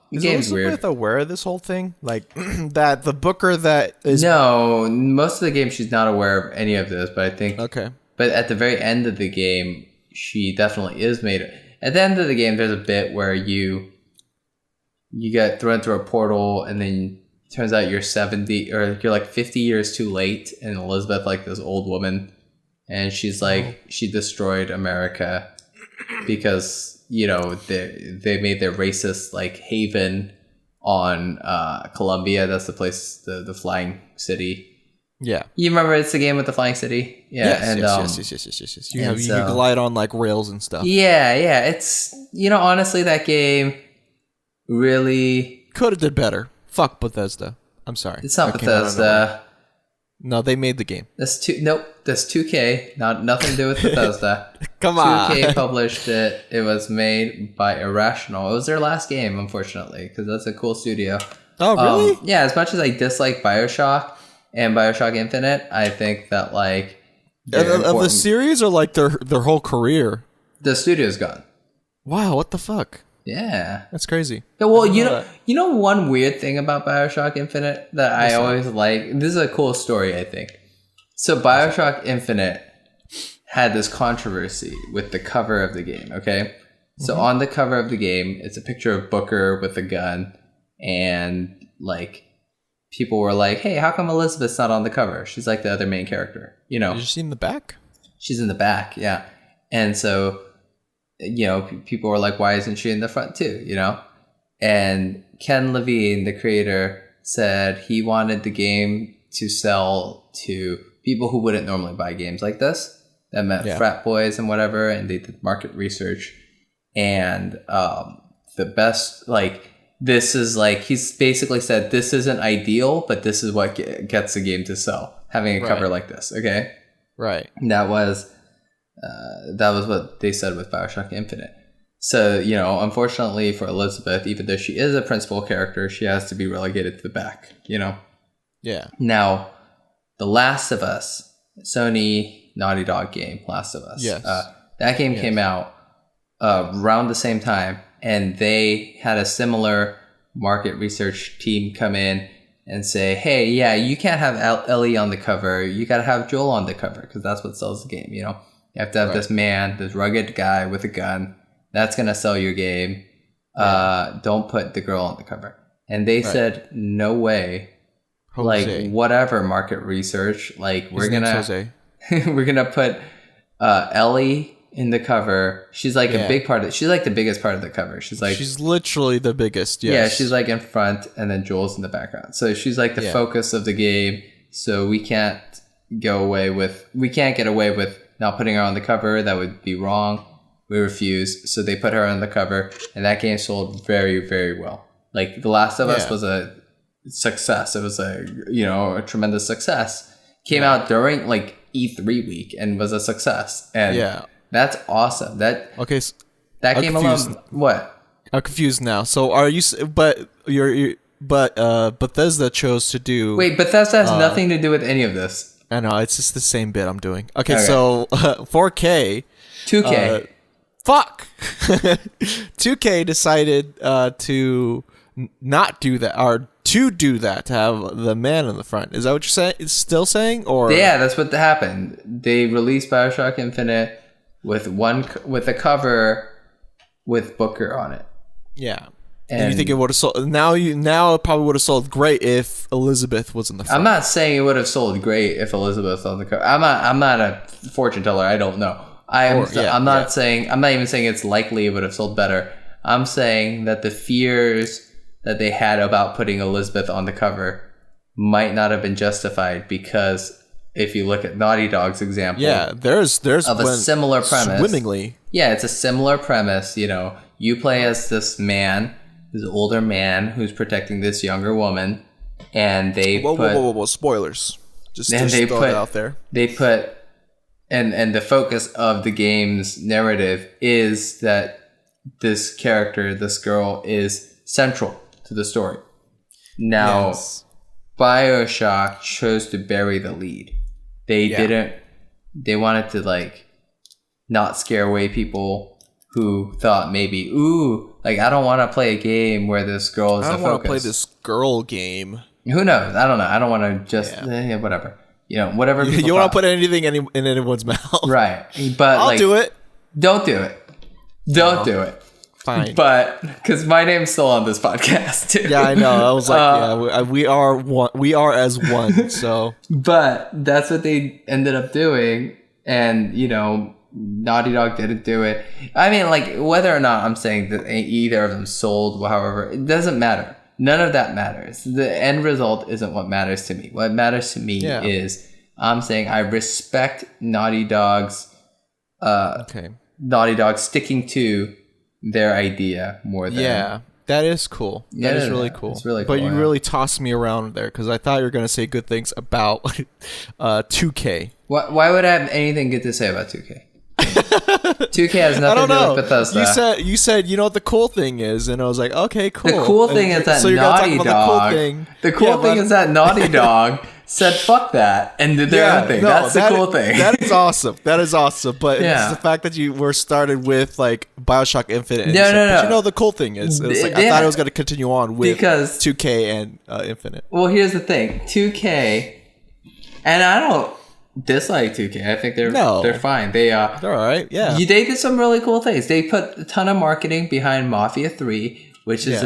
Is Elizabeth aware of this whole thing? Like that the Booker that is... No, most of the game she's not aware of any of this, but I think... Okay. But at the very end of the game, she definitely is made... At the end of the game, there's a bit where you get thrown through a portal, and then it turns out you're 70, or you're like 50 years too late, and Elizabeth, like this old woman, and she's like, she destroyed America because... You know, they made their racist like haven on Columbia. That's the place, the flying city. Yeah, you remember it's the game with the flying city. Yeah, yes. You glide on like rails and stuff. Yeah. It's, you know, honestly, that game really could have did better. Fuck Bethesda. I'm sorry. It's not Bethesda. No, they made the game. That's 2K. Nothing to do with Bethesda. Come on. 2K published it. It was made by Irrational. It was their last game, unfortunately, because that's a cool studio. Oh, really? Yeah, as much as I dislike BioShock and BioShock Infinite, I think that like of the series or like their whole career. The studio's gone. Wow, what the fuck? Yeah, that's crazy. Yeah, well, you know one weird thing about BioShock Infinite that I always like. This is a cool story, I think. So BioShock Infinite had this controversy with the cover of the game. Okay, so on the cover of the game, it's a picture of Booker with a gun, and like people were like, "Hey, how come Elizabeth's not on the cover? She's like the other main character." You know, did you see in the back? She's in the back, yeah, and so. You know, people were like, why isn't she in the front too? You know? And Ken Levine, the creator, said he wanted the game to sell to people who wouldn't normally buy games like this. That meant frat boys and whatever, and they did market research. And the best, like, this is like, he's basically said, this isn't ideal, but this is what gets the game to sell, having a cover like this, okay? Right. And that was what they said with BioShock Infinite. So, you know, unfortunately for Elizabeth, even though she is a principal character, she has to be relegated to the back, you know? Yeah. Now, The Last of Us, Sony Naughty Dog game, Last of Us. Yes. That game came out around the same time, and they had a similar market research team come in and say, hey, yeah, you can't have Ellie on the cover. You got to have Joel on the cover because that's what sells the game, you know? You have to have this man, this rugged guy with a gun. That's going to sell your game. Don't put the girl on the cover. And they said, no way. Jose. Like, whatever market research. Like, we're going to we're going to put Ellie in the cover. She's like a big part of it. She's like the biggest part of the cover. She's literally the biggest. Yes. Yeah, she's like in front, and then Joel's in the background. So she's like the focus of the game. So we can't get away with not putting her on the cover. That would be wrong. We refuse. So they put her on the cover, and that game sold very, very well. Like The Last of Us was a success. It was a tremendous success. Came out during like E3 week and was a success. And that's awesome. That game alone. What? I'm confused now. So are you? But Bethesda chose to do. Wait, Bethesda has nothing to do with any of this. I know, it's just the same bit I'm doing. Okay. So 4K. 2K. Fuck. 2K decided to not do that, or to do that, to have the man in the front. Is that what you're saying? It's still saying? Or yeah, that's what happened. They released BioShock Infinite with a cover with Booker on it. Yeah. And you think it would have sold? Now it probably would have sold great if Elizabeth was in the front. I'm not saying it would have sold great if Elizabeth was on the cover. I'm not a fortune teller. I don't know. I'm not even saying it's likely it would have sold better. I'm saying that the fears that they had about putting Elizabeth on the cover might not have been justified, because if you look at Naughty Dog's example, there's of a similar premise. Swimmingly. Yeah, it's a similar premise. You play as this man, this older man who's protecting this younger woman, and they whoa, spoilers. Just throw it out there. They put and the focus of the game's narrative is that this character, this girl, is central to the story. Now, BioShock chose to bury the lead. They didn't. They wanted to not scare away people who thought maybe, I don't want to play a game where this girl is the focus. I don't want to play this girl game. Who knows? I don't know. I don't want to just whatever. Whatever. You want to put anything in anyone's mouth, right? But I'll do it. Don't do it. Don't do it. Fine. But because my name's still on this podcast too. Yeah, I know. I was like, we are one. We are as one. So. But that's what they ended up doing, and Naughty Dog didn't do it. I mean, whether or not I'm saying that either of them sold, however, it doesn't matter. None of that matters. The end result isn't what matters to me. What matters to me is I'm saying I respect Naughty Dog's sticking to their idea more than that is cool. That is really cool. It's really cool. But you really tossed me around there, because I thought you were going to say good things about 2K. Why would I have anything good to say about 2K? 2K has nothing to do with Bethesda. You said what the cool thing is, and I was like, okay, cool. The cool thing is that Naughty Dog. The cool thing is that Naughty Dog said fuck that and did their own thing. That's the cool thing. That is awesome. That is awesome. But it's the fact that you were started with BioShock Infinite. No. But the cool thing is, I thought it was going to continue on with 2K and Infinite. Well, here's the thing: 2K, and I don't dislike 2K. I think they're fine. They're all right. Yeah, they did some really cool things. They put a ton of marketing behind Mafia 3, which is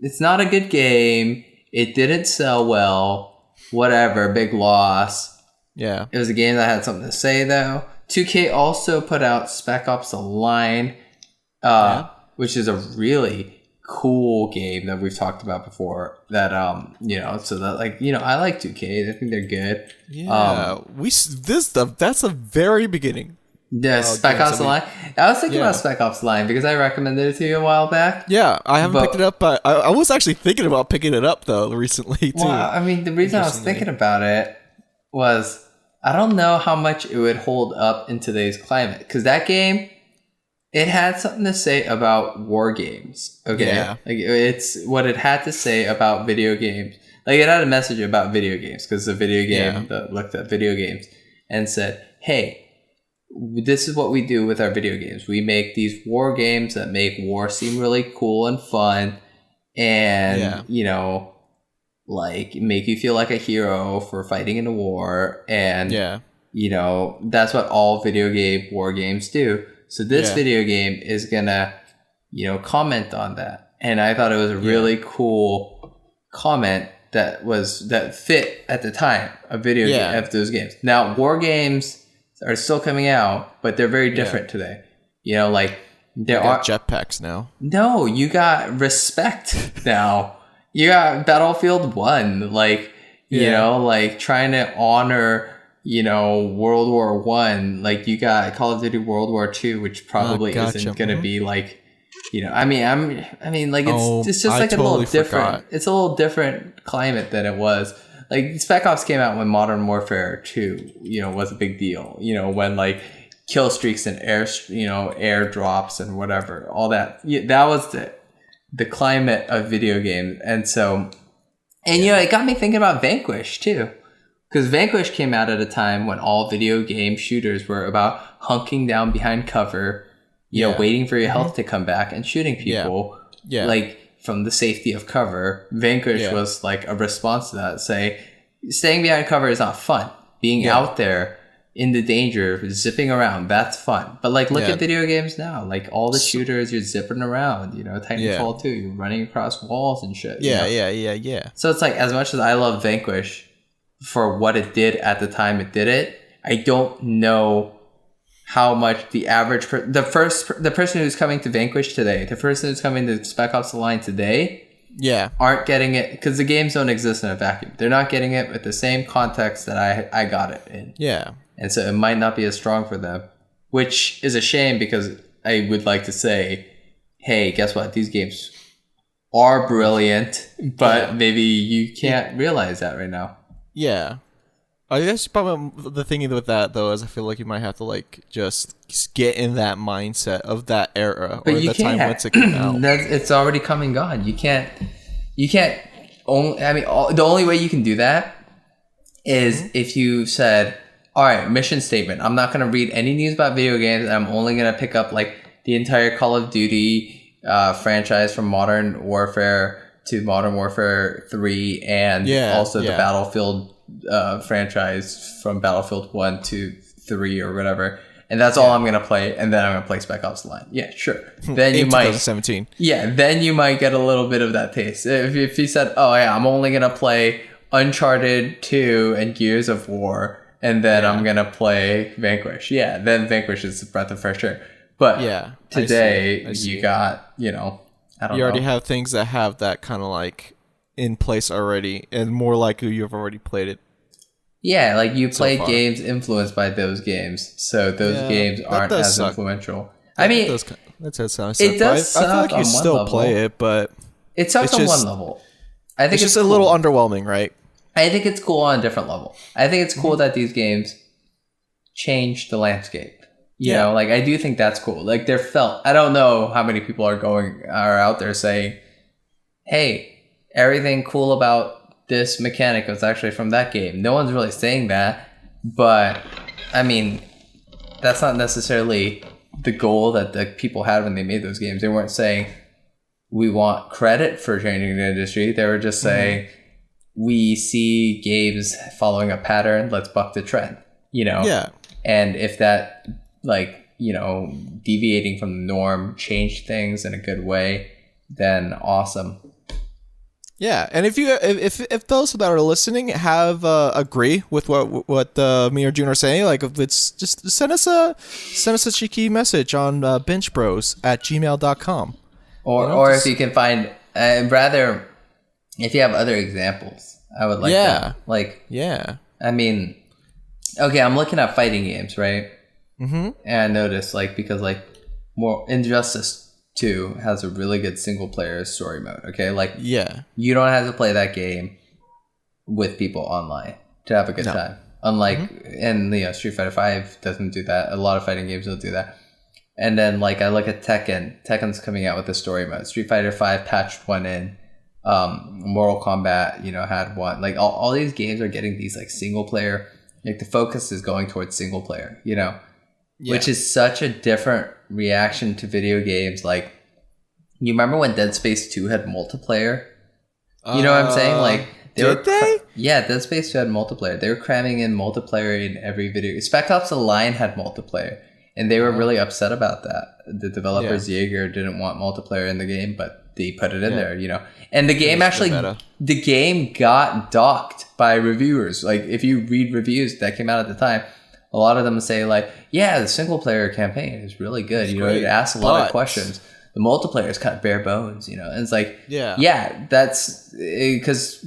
it's not a good game. It didn't sell well. Whatever, big loss. Yeah, it was a game that had something to say though. 2K also put out Spec Ops: The Line, which is a really cool game that we've talked about before. That so that I like 2K. I think they're good. Yeah, that's the very beginning. Yeah, Spec Ops: The Line. I was thinking about Spec Ops: The Line because I recommended it to you a while back. Yeah, I haven't picked it up, but I was actually thinking about picking it up though recently too. Well, I mean, the reason I was thinking about it was I don't know how much it would hold up in today's climate, because that game, it had something to say about war games. Okay, it's what it had to say about video games. It had a message about video games, because it's a video game that looked at video games and said, "Hey, this is what we do with our video games. We make these war games that make war seem really cool and fun, and make you feel like a hero for fighting in a war, and that's what all video game war games do. So this video game is gonna comment on that." And I thought it was a really cool comment that fit at the time of video game of those games. Now war games are still coming out, but they're very different today. There are jetpacks now. No, you got Respect now. You got Battlefield 1, trying to honor, World War One. You got Call of Duty World War II, which probably isn't going to be it's just a little different. It's a little different climate than it was. Spec Ops came out when Modern Warfare 2, was a big deal. When kill streaks and airdrops and whatever, all that. That was the climate of video games. And so, it got me thinking about Vanquish too. Because Vanquish came out at a time when all video game shooters were about hunking down behind cover, waiting for your health to come back and shooting people. From the safety of cover. Vanquish was a response to that. Staying behind cover is not fun. Being out there in the danger, zipping around. That's fun. But like, look at video games now. Like all the shooters, you're zipping around. You know, Titanfall 2, you're running across walls and shit. Yeah, you know? yeah. So it's like, as much as I love Vanquish for what it did at the time it did it, I don't know how much the average the person who's coming to Vanquish today, the person who's coming to Spec Ops: The Line today, aren't getting it because the games don't exist in a vacuum. They're not getting it with the same context that I got it in. Yeah. And so it might not be as strong for them, which is a shame because I would like to say, hey, guess what? These games are brilliant, but maybe you can't realize that right now. Yeah. I guess probably the thing with that though is I feel like you might have to like just get in that mindset of that era or the time once it came out. It's already come and gone. You can't only. I mean, the only way you can do that is if you said, "All right, mission statement. I'm not going to read any news about video games. And I'm only going to pick up like the entire Call of Duty franchise from Modern Warfare to Modern Warfare 3, and also the Battlefield." Franchise from Battlefield 1 to 3 or whatever, and that's all I'm gonna play, and then I'm gonna play Spec Ops: The Line. Yeah, sure. Then you might 2017. Yeah, then you might get a little bit of that taste. If you said, "Oh yeah, I'm only gonna play Uncharted 2 and Gears of War, and then I'm gonna play Vanquish." Yeah, then Vanquish is a breath of fresh air. But today you got, I don't know. You already have things that have that kind of like in place already, and more likely you've already played it. Yeah, like you played games influenced by those games, so those games aren't as influential. I mean, that does it does suck. I feel like you still play it, but it sucks on one level. I think it's just a little underwhelming, right? I think it's cool on a different level. I think it's cool that these games change the landscape. You know, like I do think that's cool. Like they're felt. I don't know how many people are out there saying, "Hey, everything cool about this mechanic was actually from that game." No one's really saying that, but I mean, that's not necessarily the goal that the people had when they made those games. They weren't saying we want credit for changing the industry. They were just saying we see games following a pattern. Let's buck the trend. And if that deviating from the norm changed things in a good way, then awesome. Yeah, and if those that are listening have agree with what me or June are saying, like if it's just send us a cheeky message on benchbros@gmail.com. Or if you can find rather if you have other examples, I would like that. Like I mean, okay, I'm looking at fighting games, right? Mm-hmm. And I noticed because more Injustice 2 has a really good single player story mode. Okay, you don't have to play that game with people online to have a good time. Unlike and Street Fighter 5 doesn't do that. A lot of fighting games don't do that. And then I look at Tekken. Tekken's coming out with a story mode. Street Fighter 5 patched one in. Mortal Kombat had one. All these games are getting these single player. The focus is going towards single player. Which is such a different reaction to video games. You remember when Dead Space 2 had multiplayer? You know what I'm saying? Did they? Yeah, Dead Space 2 had multiplayer. They were cramming in multiplayer in every video. Spec Ops: The Line had multiplayer, and they were really upset about that. The developers, Jaeger, didn't want multiplayer in the game, but they put it in there, And the game the game got docked by reviewers. If you read reviews that came out at the time, a lot of them say the single player campaign is really good. It asks a lot of questions. The multiplayer is kind of bare bones, and it's that's because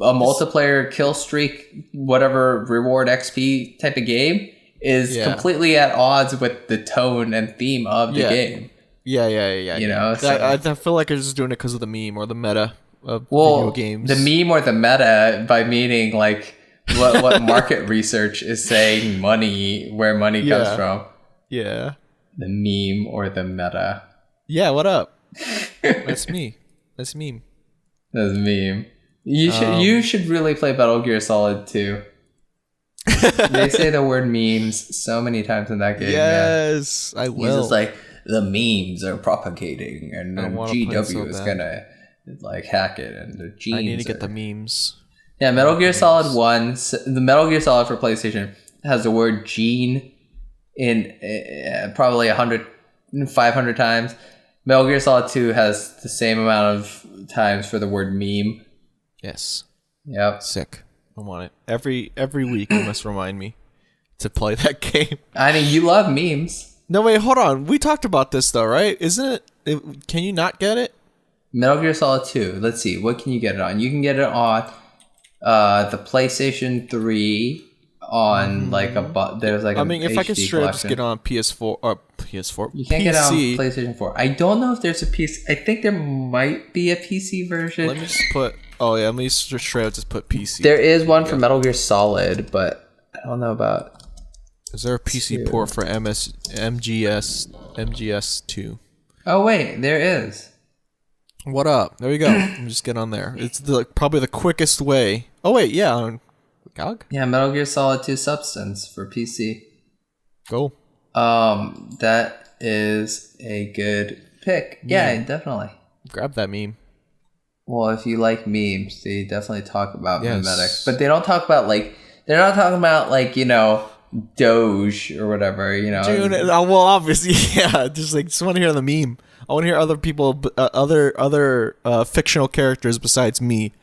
a multiplayer kill streak, whatever reward XP type of game is completely at odds with the tone and theme of the game. Yeah. I feel like I'm just doing it because of the meme or the meta of video games. The meme or the meta by meaning what market research is saying where money comes from. Yeah. The meme or the meta. Yeah, what up? That's me. That's meme. That's meme. You should really play Metal Gear Solid 2. They say the word memes so many times in that game. Yes, I will. He's just the memes are propagating and GW is gonna hack it and the genes. I need to get the memes. Yeah, Metal Gear Solid 1, the Metal Gear Solid for PlayStation has the word gene in probably 500 times. Metal Gear Solid 2 has the same amount of times for the word meme. Yes. Yep. Sick. I want it. Every week you must remind me to play that game. I mean, you love memes. No, wait, hold on. We talked about this though, right? Isn't it? Can you not get it? Metal Gear Solid 2. Let's see. What can you get it on? You can get it on the PlayStation 3 on there's like I mean, if HD I could straight up just collection. get on PS4 or PS4. You can't PC. get it on PlayStation 4. I don't know if there's a PC. I think there might be a PC version. Let me just put. Oh yeah, let me straight up just put PC. There is one for Metal Gear Solid, but I don't know about. Is there a PC port for MGS2? Oh wait, there is. What up? There we go. Let me just get on there. It's probably the quickest way. Oh wait, yeah, on GOG. Yeah, Metal Gear Solid 2 Substance for PC. Go. That is a good pick. Yeah, definitely. Grab that meme. Well, if you like memes, they definitely talk about Yes. memetics, but they don't talk about they're not talking about Doge or whatever, Dude, well, obviously, yeah. Just want to hear the meme. I want to hear other people, other fictional characters besides me.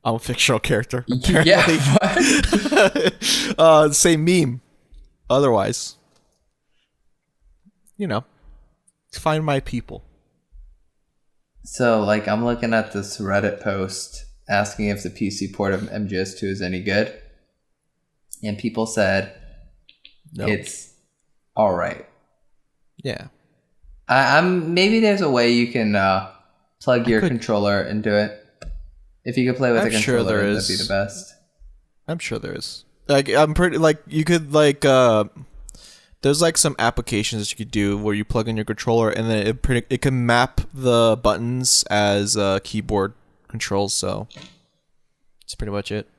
I'm a fictional character. Apparently. Yeah. What? Same meme. Otherwise, find my people. So, I'm looking at this Reddit post asking if the PC port of MGS2 is any good, and people said No. it's all right. Yeah. I'm maybe there's a way you can plug your controller into it. If you could play with a sure controller, there that'd be is. the best. I'm sure there is. I'm pretty you could there's some applications that you could do where you plug in your controller and then it can map the buttons as keyboard controls. So that's pretty much it.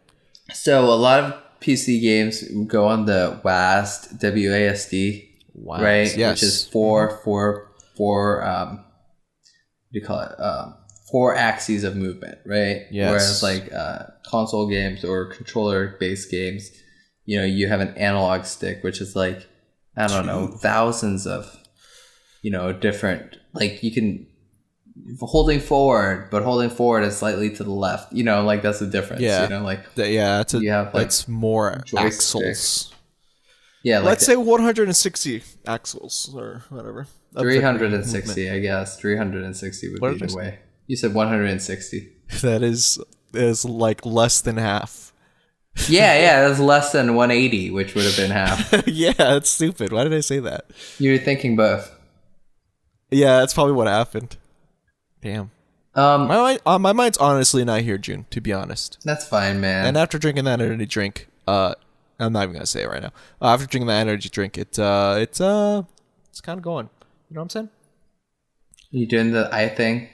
So a lot of PC games go on the WASD, WASD, right? Yes. Which is four what do you call it? 4 axes of movement, right? Yes. Whereas console games or controller based games, you have an analog stick, which is I don't know, thousands of, different, you can holding forward, but holding forward is slightly to the left, that's the difference, Yeah. It's more joystick. axles. Yeah. Let's say 160 axles or whatever. 360, I guess. 360 would be the way. You said 160. That is less than half. Yeah, that's less than 180, which would have been half. Yeah, that's stupid. Why did I say that? You were thinking both. Yeah, that's probably what happened. Damn. My mind's honestly not here, June, to be honest. That's fine, man. And after drinking that energy drink, I'm not even gonna say it right now. After drinking that energy drink, it's kind of going. You know what I'm saying? You doing the eye thing?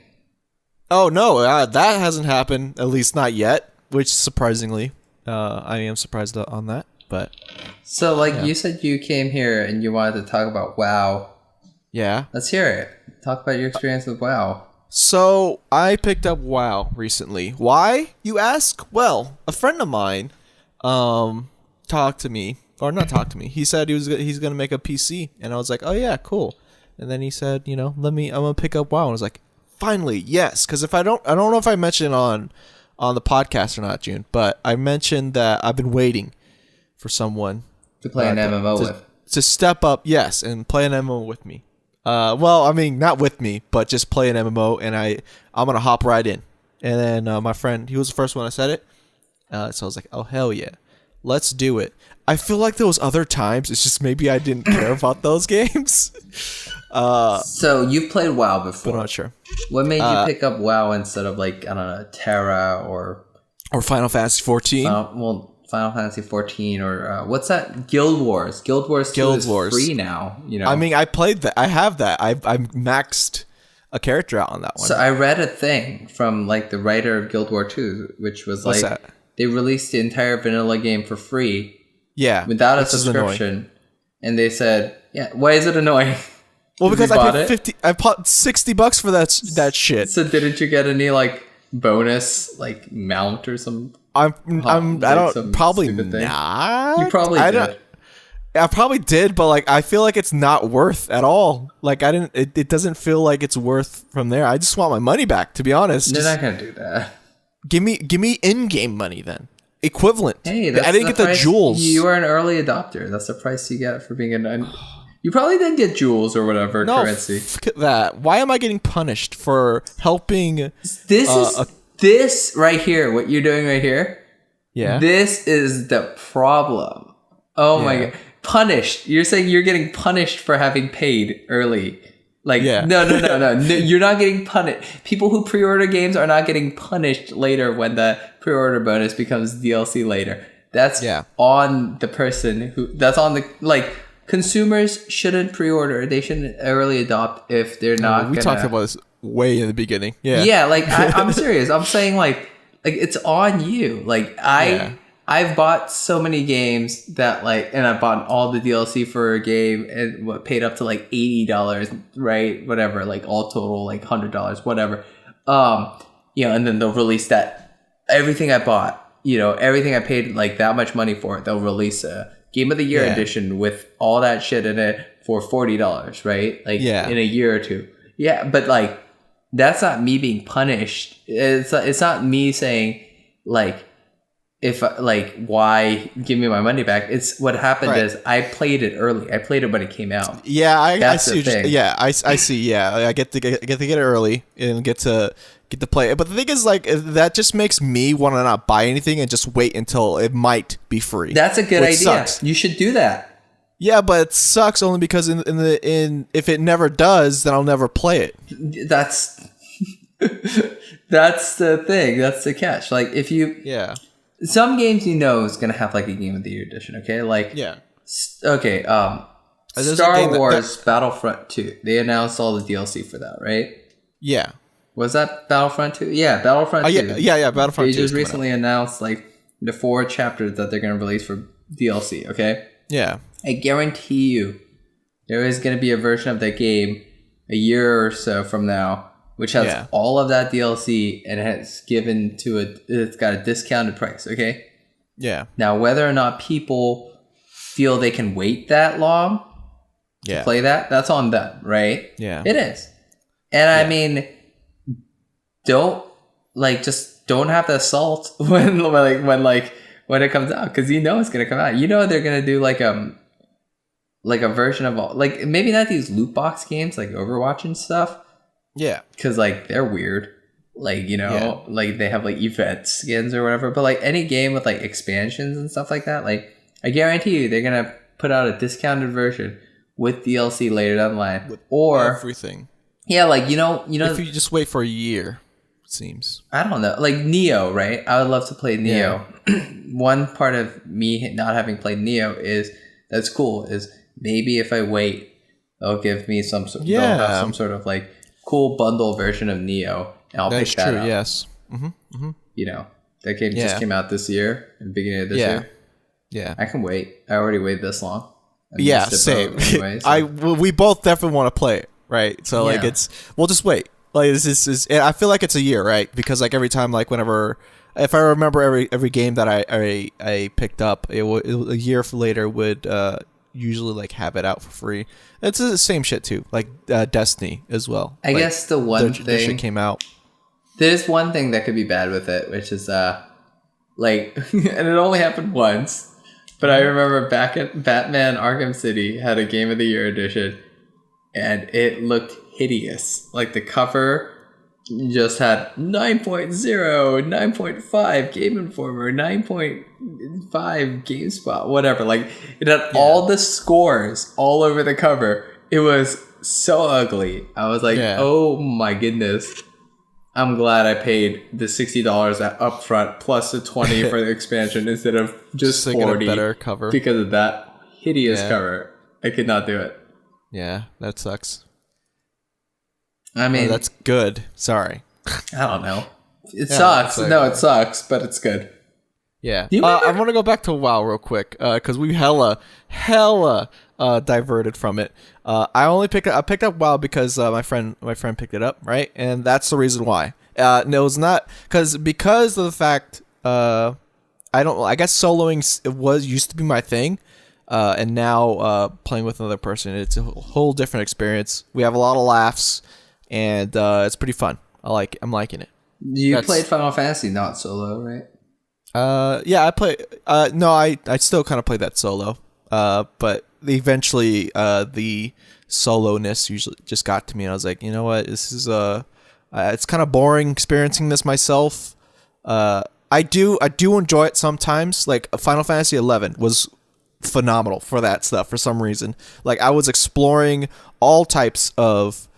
Oh no, that hasn't happened. At least not yet. Which surprisingly, I am surprised on that. But so, you said you came here and you wanted to talk about WoW. Yeah. Let's hear it. Talk about your experience with WoW. So I picked up WoW recently. Why, you ask? Well, a friend of mine, talked to me, or not talked to me. He said he's gonna make a PC, and I was like, oh yeah, cool. And then he said, I'm gonna pick up WoW. And I was like, finally, yes. Because if I don't know if I mentioned on the podcast or not, June, but I mentioned that I've been waiting for someone to play an MMO to step up, yes, and play an MMO with me. Well, I mean, not with me, but just play an MMO, and I'm gonna hop right in. And then my friend, he was the first one I said it, so I was like, oh hell yeah, let's do it. I feel like those other times, it's just maybe I didn't care about those games. So you've played WoW before, but I'm not sure. What made you pick up WoW instead of I don't know, Terra or Final Fantasy 14? Final Fantasy 14 or what's that? Guild Wars. Guild Wars 2 is free now. I mean, I played that. I have that. I maxed a character out on that one. So I read a thing from the writer of Guild War 2, which was What's that? They released the entire vanilla game for free. Yeah, without a subscription, and they said, "Yeah, why is it annoying?" Well, because I paid I bought $60 for that shit. So didn't you get any bonus mount or some? I don't probably not. You probably did. I probably did, but like I feel like it's not worth at all. Like I didn't. It doesn't feel like it's worth from there. I just want my money back. To be honest, they're not gonna do that. Give me in-game money then. Equivalent. Hey, I didn't get the jewels. You are an early adopter. That's the price you get for being You probably didn't get jewels or whatever currency. Fuck that. Why am I getting punished for helping? This right here. What you're doing right here. Yeah. This is the problem. Oh my god. Punished. You're saying you're getting punished for having paid early. Like, no. You're not getting punished. People who pre-order games are not getting punished later when the pre-order bonus becomes DLC later. That's on the person that's on the, like, consumers shouldn't pre-order. They shouldn't early adopt if they're not We talked about this way in the beginning. Yeah. Yeah, like, I'm serious. I'm saying, like it's on you. Like, I've bought so many games that, like, and I bought all the DLC for a game and paid up to like $80, right? Whatever, like all total, like $100, whatever. And then they'll release that everything I bought, everything I paid like that much money for it. They'll release a Game of the Year edition with all that shit in it for $40, right? Like in a year or two. Yeah, but like that's not me being punished. It's not me saying like, if why give me my money back? It's what happened is I played it early. I played it when it came out. Yeah, I see. I see. Yeah, I get to get it early and get to play it. But the thing is, like, that just makes me want to not buy anything and just wait until it might be free. That's a good idea. Sucks. You should do that. Yeah, but it sucks only because if it never does, then I'll never play it. That's the thing. That's the catch. Like if you some games is gonna have like a Game of the Year edition, okay? Like okay, Star Wars Battlefront 2. They announced all the DLC for that, right? Yeah. Was that Battlefront 2? Yeah, Battlefront 2. Yeah, Battlefront 2. They just recently announced like the 4 chapters that they're gonna release for DLC, okay? Yeah. I guarantee you there is gonna be a version of that game a year or so from now which has all of that DLC and it's it's got a discounted price, okay? Yeah. Now, whether or not people feel they can wait that long to play that's on them, right? Yeah. It is. And I mean, don't have the assault when it comes out, because it's gonna come out. They're gonna do like a version of all, like maybe not these loot box games like Overwatch and stuff. Yeah, because like they're weird, like like they have like event skins or whatever. But like any game with like expansions and stuff like that, like I guarantee you they're gonna put out a discounted version with DLC later down the line, with everything. Yeah, like if you just wait for a year, it seems. I don't know, like Neo, right? I would love to play Neo. Yeah. One part of me not having played Neo that's cool is maybe if I wait, they'll give me they'll have some sort of like cool bundle version of Neo, and I'll pick that up. Yes. Mm-hmm. That game just came out this year, in the beginning of this year. Yeah, I can wait. I already waited this long. Same. Anyway, so. We both definitely want to play it, right? So like we'll just wait. Like this is I feel like it's a year, right? Because like every time, like whenever, if I remember every game that I picked up, a year later would usually like have it out for free. It's the same shit too, like Destiny as well. I guess the one thing shit came out. There's one thing that could be bad with it, which is like, and it only happened once, but I remember back at Batman Arkham City had a Game of the Year edition, and it looked hideous. Like the cover just had 9.0, 9.5 Game Informer, 9.5 GameSpot, whatever. Like it had all the scores all over the cover. It was so ugly. I was like, oh my goodness. I'm glad I paid the $60 up front plus the $20 for the expansion instead of just $40 better cover. Because of that hideous cover. I could not do it. Yeah, that sucks. I mean, that's good. Sorry. I don't know. It sucks. No, it sucks, but it's good. Yeah. I want to go back to WoW real quick because we hella diverted from it. I picked up WoW because my friend picked it up, right? And that's the reason why. No, it's not because of the fact I guess soloing used to be my thing. and now playing with another person, it's a whole different experience. We have a lot of laughs, and it's pretty fun. I'm liking it. You played Final Fantasy not solo, right? Yeah, I play. No, I still kind of play that solo. But eventually, the solo-ness usually just got to me, and I was like, you know what, this is it's kind of boring experiencing this myself. I do enjoy it sometimes. Like Final Fantasy 11 was phenomenal for that stuff for some reason. Like I was exploring all types of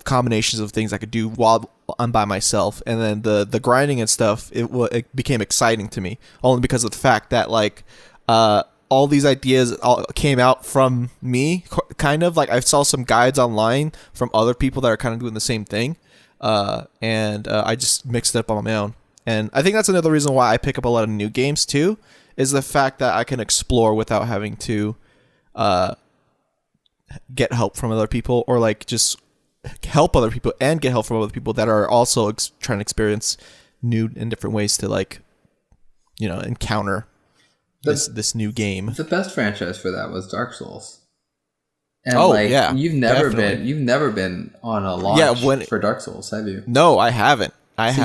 combinations of things I could do while I'm by myself, and then the grinding and stuff, it became exciting to me only because of the fact that like all these ideas all came out from me, kind of like I saw some guides online from other people that are kind of doing the same thing, and I just mixed it up on my own. And I think that's another reason why I pick up a lot of new games too, is the fact that I can explore without having to get help from other people, or like just help other people and get help from other people that are also trying to experience new and different ways to like, you know, encounter this new game. The best franchise for that was Dark Souls. And you've never been on a launch for Dark Souls, have you? No, I haven't.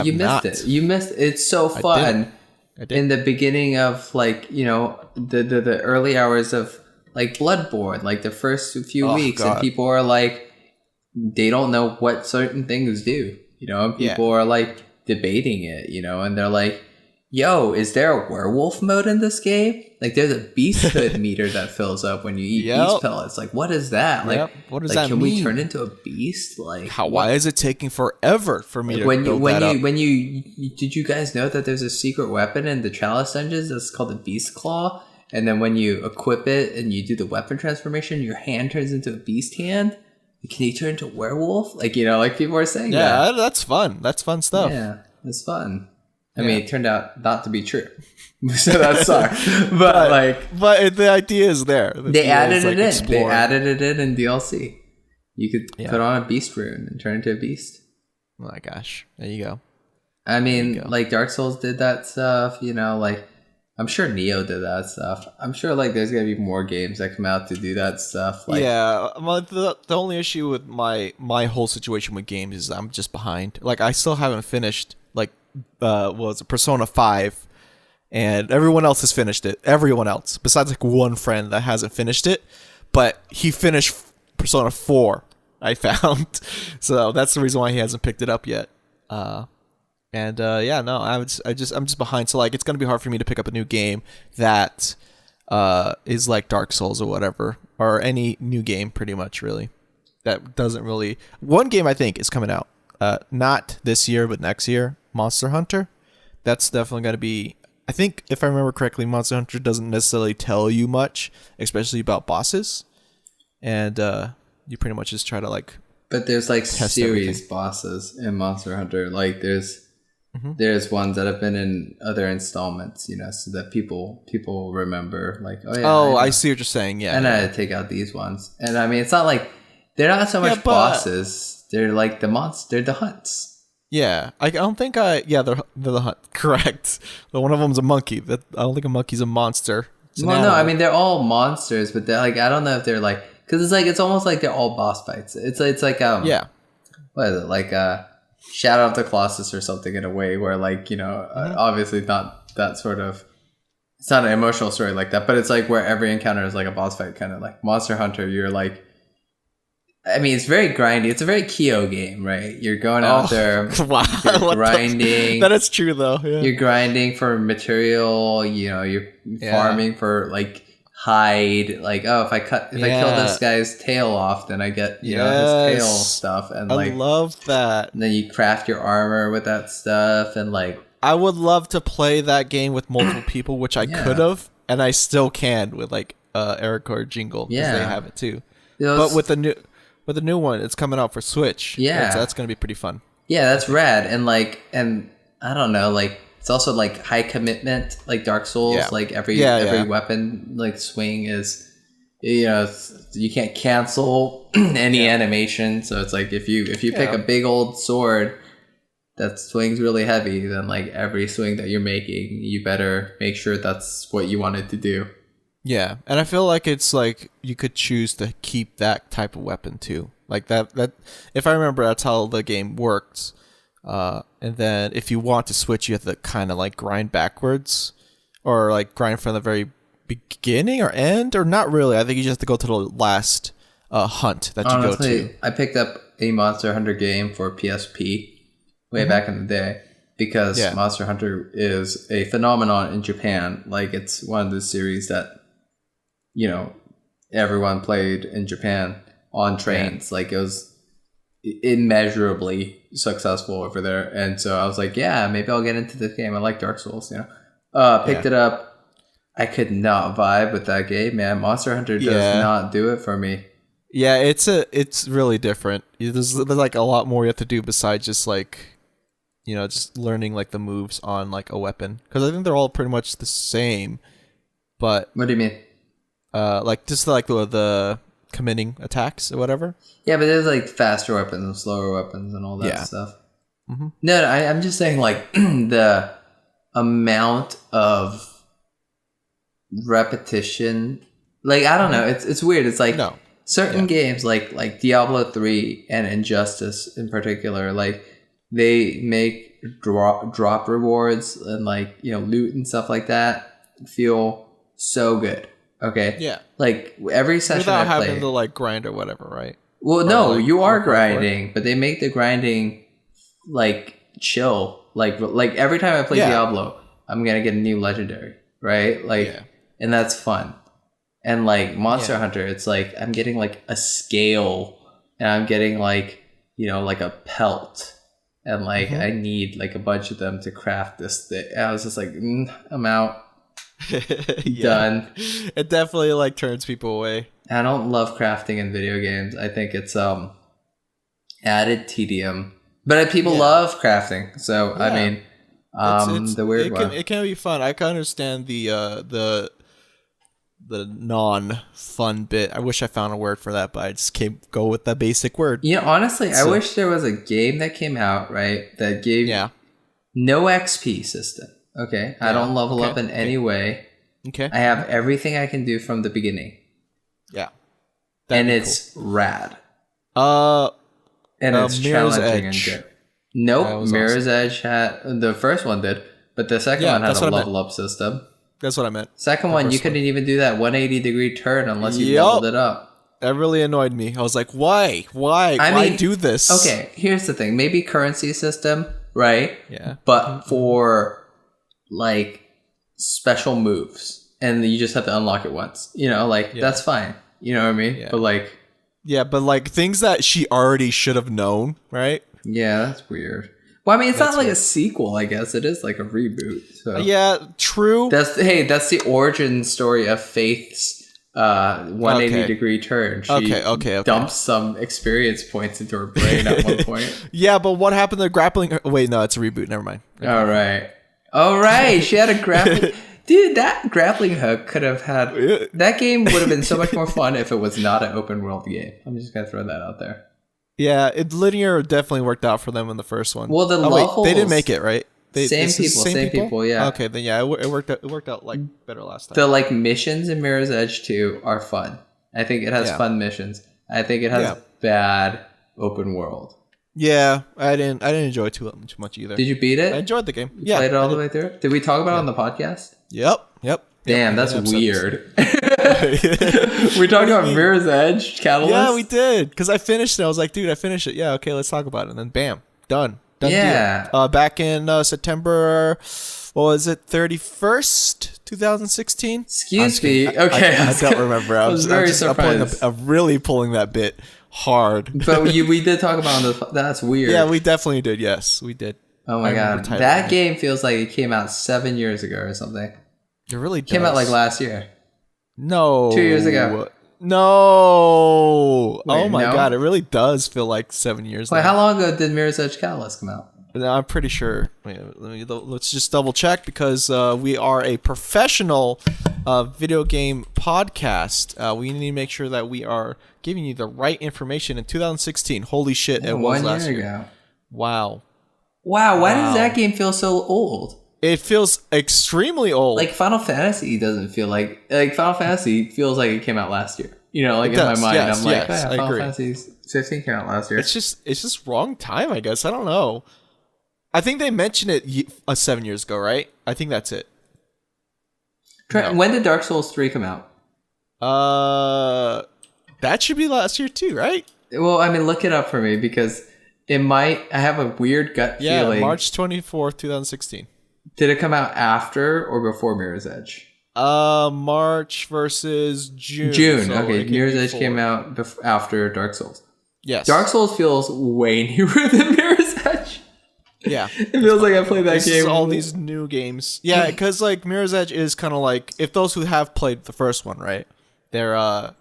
You missed it. You missed it. It's so fun. I did. In the beginning of like, you know, the early hours of like Bloodborne, like the first few weeks, God. And people are like, they don't know what certain things do, you know, and people are like debating it, you know, and they're like, yo, is there a werewolf mode in this game? Like there's a beasthood meter that fills up when you eat beast pellets. Like what is that? Like what does that mean? Can we turn into a beast? Like why is it taking forever for me to build that up? Did you guys know that there's a secret weapon in the Chalice dungeons that's called the Beast Claw? And then when you equip it and you do the weapon transformation, your hand turns into a beast hand. Can you turn into a werewolf? Like, you know, like people are saying that. Yeah, that's fun. That's fun stuff. Yeah, it's fun. I mean, it turned out not to be true. So that sucks. But the idea is there. They added it in. Exploring. They added it in DLC. You could put on a beast rune and turn into a beast. Oh my gosh. There you go. I mean, like Dark Souls did that stuff, you know, like I'm sure Neo did that stuff. I'm sure like there's gonna be more games that come out to do that stuff. Like, yeah, the only issue with my whole situation with games is I'm just behind. Like I still haven't finished like Persona 5, and everyone else has finished it. Everyone else besides like one friend that hasn't finished it, but he finished Persona 4. I found, so that's the reason why he hasn't picked it up yet. I'm just behind. So like, it's gonna be hard for me to pick up a new game that is like Dark Souls or whatever, or any new game pretty much really. That doesn't really. One game I think is coming out, not this year but next year. Monster Hunter. That's definitely gonna be. I think if I remember correctly, Monster Hunter doesn't necessarily tell you much, especially about bosses, and you pretty much just try to like. But there's like series bosses in Monster Hunter. Like there's ones that have been in other installments, you know, so that people remember. Like, I see what you're saying. Yeah, and I had to take out these ones. And I mean, it's not like they're not so much bosses. They're like the monster, the hunts. Yeah, I don't think they're the hunt. Correct. But one of them's a monkey. I don't think a monkey's a monster. No, I mean they're all monsters, but they're like I don't know if they're like because it's almost like they're all boss fights. It's like what is it like Shadow of the Colossus or something in a way where like, you know, obviously not that sort of, it's not an emotional story like that, but it's like where every encounter is like a boss fight, kind of like Monster Hunter. You're like, I mean, it's very grindy. It's a very Kyo game, right? You're going out there, you're grinding. That is true though. Yeah. You're grinding for material, you know, you're farming for like hide, like if I kill this guy's tail off, then I get you know his tail stuff, and like I love that. And then you craft your armor with that stuff, and like I would love to play that game with multiple people, which I could have, and I still can with like Eric or Jingle because they have it too. But with the new one, it's coming out for Switch. Yeah, that's gonna be pretty fun. Yeah, that's rad, and I don't know, like. It's also like high commitment, like Dark Souls. Like every weapon like swing is, you know, you can't cancel any animation. So it's like if you pick a big old sword that swings really heavy, then like every swing that you're making, you better make sure that's what you wanted to do. Yeah, and I feel like it's like you could choose to keep that type of weapon too. Like that if I remember, that's how the game works. And then if you want to switch, you have to kind of like grind backwards, or like grind from the very beginning or end, or not really. I think you just have to go to the last hunt that you go to. I picked up a Monster Hunter game for PSP way back in the day because Monster Hunter is a phenomenon in Japan. Like, it's one of the series that, you know, everyone played in Japan on trains. Like, it was immeasurably successful over there. And so I was like, yeah, maybe I'll get into this game. I like Dark Souls, you know. Picked it up. I could not vibe with that game, man. Monster Hunter does not do it for me. Yeah, it's really different. There's like a lot more you have to do besides just like, you know, just learning like the moves on like a weapon, because I think they're all pretty much the same. But what do you mean? Like just like the committing attacks or whatever. Yeah, but there's like faster weapons and slower weapons and all that stuff. Mm-hmm. No, I'm just saying, like, the amount of repetition, like, I don't know, it's weird. It's like certain games like Diablo 3 and Injustice in particular, like, they make drop rewards and, like, you know, loot and stuff like that feel so good. Okay, yeah, like every session without I play, having to like grind or whatever, right? Well, no, like, you are grinding, but they make the grinding like chill. Like every time I play Diablo, I'm gonna get a new legendary, right? Like, and that's fun. And like Monster Hunter, it's like I'm getting like a scale, and I'm getting like, you know, like a pelt, and like I need like a bunch of them to craft this thing. And I was just like, I'm out. Done. It definitely like turns people away. I don't love crafting in video games. I think it's added tedium, but people love crafting. So I mean, it's the weird one. It can be fun. I can understand the non-fun bit. I wish I found a word for that, but I just can't go with the basic word. You know, honestly, I wish there was a game that came out, right, that gave no XP system. Okay, I don't level up in any way. Okay, I have everything I can do from the beginning. Yeah, and it's rad. And it's challenging and good. Nope, Mirror's Edge had the first one did, but the second one had a level up system. That's what I meant. Second one, you couldn't even do that 180-degree turn unless you leveled it up. That really annoyed me. I was like, why? Why do this? Okay, here's the thing. Maybe currency system, right? Yeah. But for like special moves, and you just have to unlock it once, you know, like that's fine, you know what I mean? But like things that she already should have known, right? Yeah, that's weird. Well, I mean, it's not like a sequel, I guess. It is like a reboot. So yeah, true. That's the origin story of Faith's 180-degree turn. She dumps some experience points into her brain at one point. Yeah, but what happened to the grappling? Wait, no, it's a reboot. Never mind. All right. She had a grappling... Dude, that grappling hook could have had... That game would have been so much more fun if it was not an open world game. I'm just going to throw that out there. Yeah, linear definitely worked out for them in the first one. Well, the levels... Wait, they didn't make it, right? Same people, yeah. Okay, then yeah, it worked out like better last time. The like missions in Mirror's Edge 2 are fun. I think it has fun missions. I think it has bad open world. Yeah, I didn't enjoy too much either. Did you beat it? I enjoyed the game. You played it all the way through? Did we talk about it on the podcast? Yep. Damn, that's weird. We talked about Mirror's Edge Catalyst? Yeah, we did. Because I finished it. I was like, dude, I finished it. Yeah, okay, let's talk about it. And then bam, done. Yeah. Deal. Back in September, what was it, 31st, 2016? Excuse me. Okay. I don't remember. I was very surprised. I'm really pulling that bit hard. But we did talk about this. That's weird. Yeah, we definitely did. Yes, we did. Oh my god. That game feels like it came out 7 years ago or something. It really does. Came out like last year. No. 2 years ago. No. Wait, oh my god, it really does feel like 7 years. Wait, how long ago did Mirror's Edge Catalyst come out? No, I'm pretty sure. Let's just double check, because we are a professional video game podcast. We need to make sure that we are giving you the right information. In 2016, holy shit, it was last year. 1 year ago. Wow. Why does that game feel so old? It feels extremely old. Like Final Fantasy doesn't feel like Final Fantasy feels like it came out last year. You know, like in my mind, I'm like, Final Fantasy 15 came out last year. It's just wrong time, I guess. I don't know. I think they mentioned it 7 years ago, right? I think that's it. No. When did Dark Souls 3 come out? That should be last year too, right? Well, I mean, look it up for me because it might. I have a weird gut feeling. March 24th, 2016. Did it come out after or before Mirror's Edge? March versus June. June. So okay, Mirror's Edge came out after Dark Souls. Yes. Dark Souls feels way newer than Mirror's Edge. Yeah. It feels like I played that game. All these new games. Yeah, because like Mirror's Edge is kind of like, if those who have played the first one, right? They're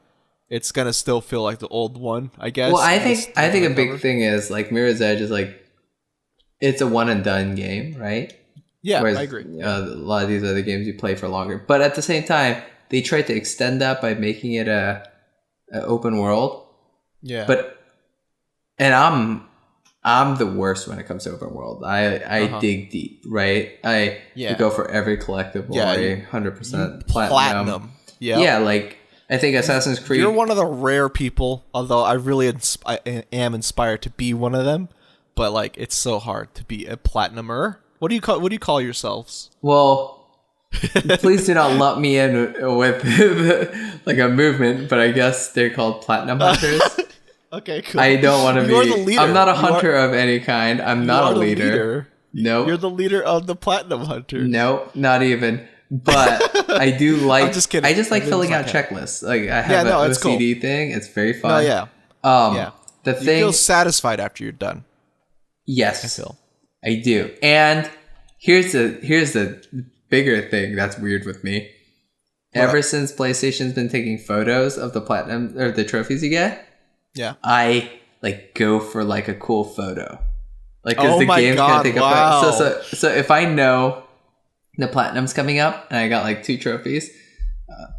it's gonna still feel like the old one, I guess. Well, I think a big thing is like Mirror's Edge is like, it's a one and done game, right? Yeah, whereas, I agree. A lot of these other games you play for longer, but at the same time, they tried to extend that by making it a open world. Yeah. And I'm the worst when it comes to open world. I dig deep, right? I go for every collectible. Yeah, 100% platinum. Yeah. Yeah, like I think Assassin's Creed. You're one of the rare people, although I really am inspired to be one of them. But like, it's so hard to be a platinumer. What do you call yourselves? Well, please do not lump me in with like a movement, but I guess they're called platinum hunters. Okay, cool. I don't want to be. You're the leader. I'm not a hunter of any kind. I'm not a leader. Nope. You're the leader of the platinum hunters. Nope, not even. But I do like. I'm just kidding. I just like filling out checklists. Like I have an OCD thing. It's very fun. Oh yeah. The thing. You feel satisfied after you're done. Yes, I do. And here's the bigger thing that's weird with me. What? Ever since PlayStation's been taking photos of the platinum or the trophies you get, I like go for like a cool photo, like because the game's gonna take a photo. So if I know the platinum's coming up and I got like 2 trophies,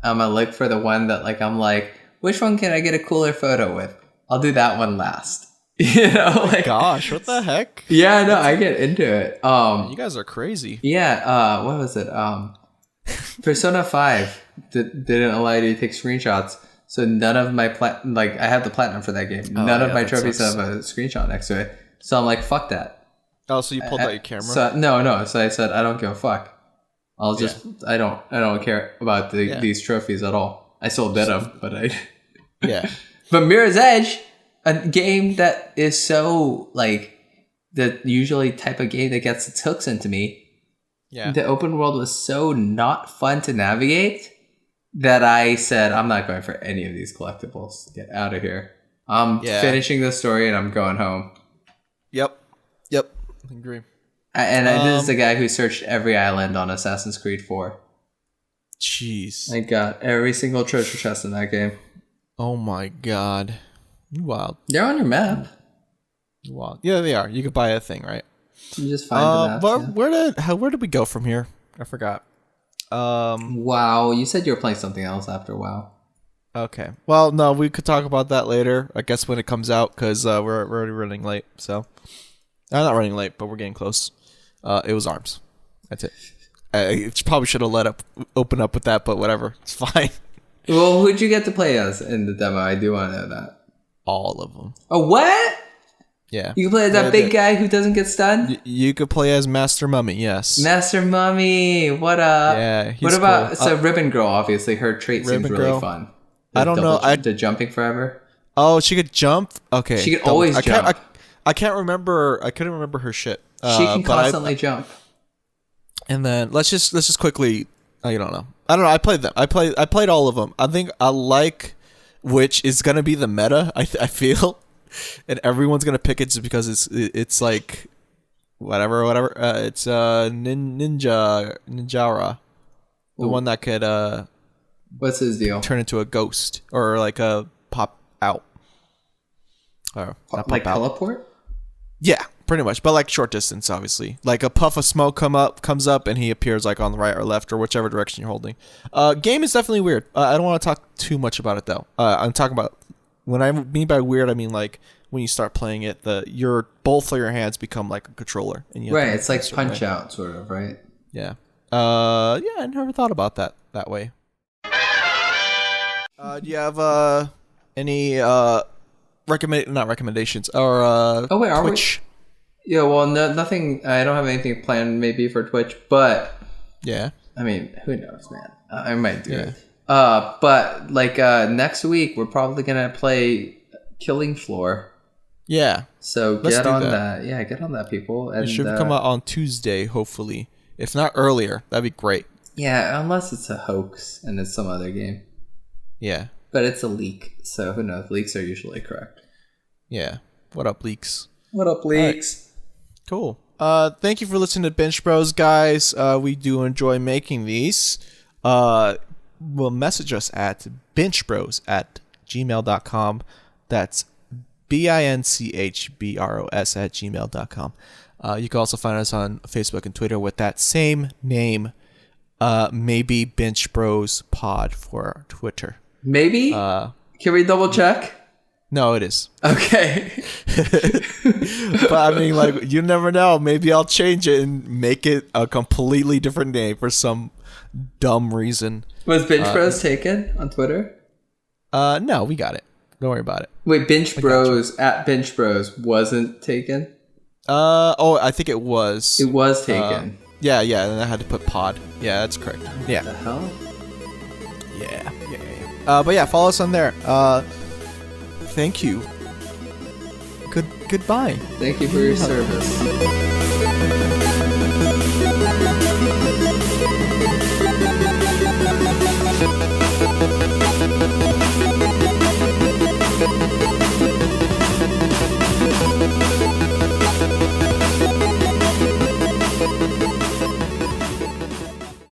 I'm gonna look for the one that like I'm like, which one can I get a cooler photo with? I'll do that one last. You know, like, gosh, what the heck? Yeah, no, I get into it. You guys are crazy. Yeah, what was it? Persona 5 didn't allow you to take screenshots, so none of my I have the platinum for that game. None of my trophies have a screenshot next to it. So I'm like, fuck that. Oh, so you pulled out your camera? So no. So I said, I don't give a fuck. I'll just I don't care about these trophies at all. I still did them, but But Mirror's Edge, a game that is so like the usually type of game that gets its hooks into me. Yeah. The open world was so not fun to navigate that I said, I'm not going for any of these collectibles. Get out of here. I'm finishing the story and I'm going home. Yep. I agree. And this is the guy who searched every island on Assassin's Creed 4. Jeez. I got every single treasure chest in that game. Oh my god. Wild. They're on your map. Wow. Yeah, they are. You could buy a thing, right? You just find the map. Where did we go from here? I forgot. WoW. You said you were playing something else after WoW. Okay. Well, no, we could talk about that later. I guess when it comes out, because we're already running late. So, I'm not running late, but we're getting close. It was ARMS. That's it. I probably should have open up with that, but whatever. It's fine. Well, who'd you get to play as in the demo? I do want to know that. All of them. Oh, what? Yeah. You can play as that big guy who doesn't get stunned? You could play as Master Mummy, yes. Master Mummy, what up? Yeah, what about, cool. So Ribbon Girl, obviously, her trait seems really fun. I don't know. The jumping forever. Oh, she could jump? Okay. She could always jump. I can't remember. I couldn't remember her shit. She can constantly jump. And then let's just quickly. I don't know. I played them. I played all of them. I think I like which is gonna be the meta. I feel, and everyone's gonna pick it just because it's like whatever. It's Ninjara, the one that could what's his deal? Turn into a ghost or like a pop out. Like teleport? Yeah, pretty much, but like short distance, obviously. Like a puff of smoke comes up, and he appears like on the right or left or whichever direction you're holding. Game is definitely weird. I don't want to talk too much about it though. I'm talking about when I mean by weird, I mean like when you start playing it, both of your hands become like a controller, and you right. It's like Punch Out, sort of, right? Yeah. Yeah, I never thought about that way. Do you have any not recommendations or oh wait, are Twitch? Yeah, well, nothing. I don't have anything planned maybe for Twitch, but Yeah. I mean, who knows, man? I might do it. But like next week, we're probably gonna play Killing Floor. Yeah. So get on that. Yeah, get on that, people. And it should come out on Tuesday, hopefully. If not earlier, that'd be great. Yeah, unless it's a hoax and it's some other game. Yeah. But it's a leak, so who knows? Leaks are usually correct. Yeah. What up, leaks? What up, leaks? Right. Cool. Thank you for listening to Binch Bros, guys. We do enjoy making these. Will message us at binchbros@gmail.com. That's binchbros@gmail.com. You can also find us on Facebook and Twitter with that same name. Maybe Binch Bros Pod for Twitter. Maybe? Can we double check? No, it is. Okay. But I mean, like, you never know. Maybe I'll change it and make it a completely different name for some dumb reason. Was Binch Bros taken on Twitter? No, we got it. Don't worry about it. Wait, Binch Bros at Binch Bros wasn't taken? I think it was. It was taken. Yeah, and I had to put pod. Yeah, that's correct. Yeah. What the hell? Yeah. But yeah, follow us on there. Thank you. Goodbye. Thank you for your service.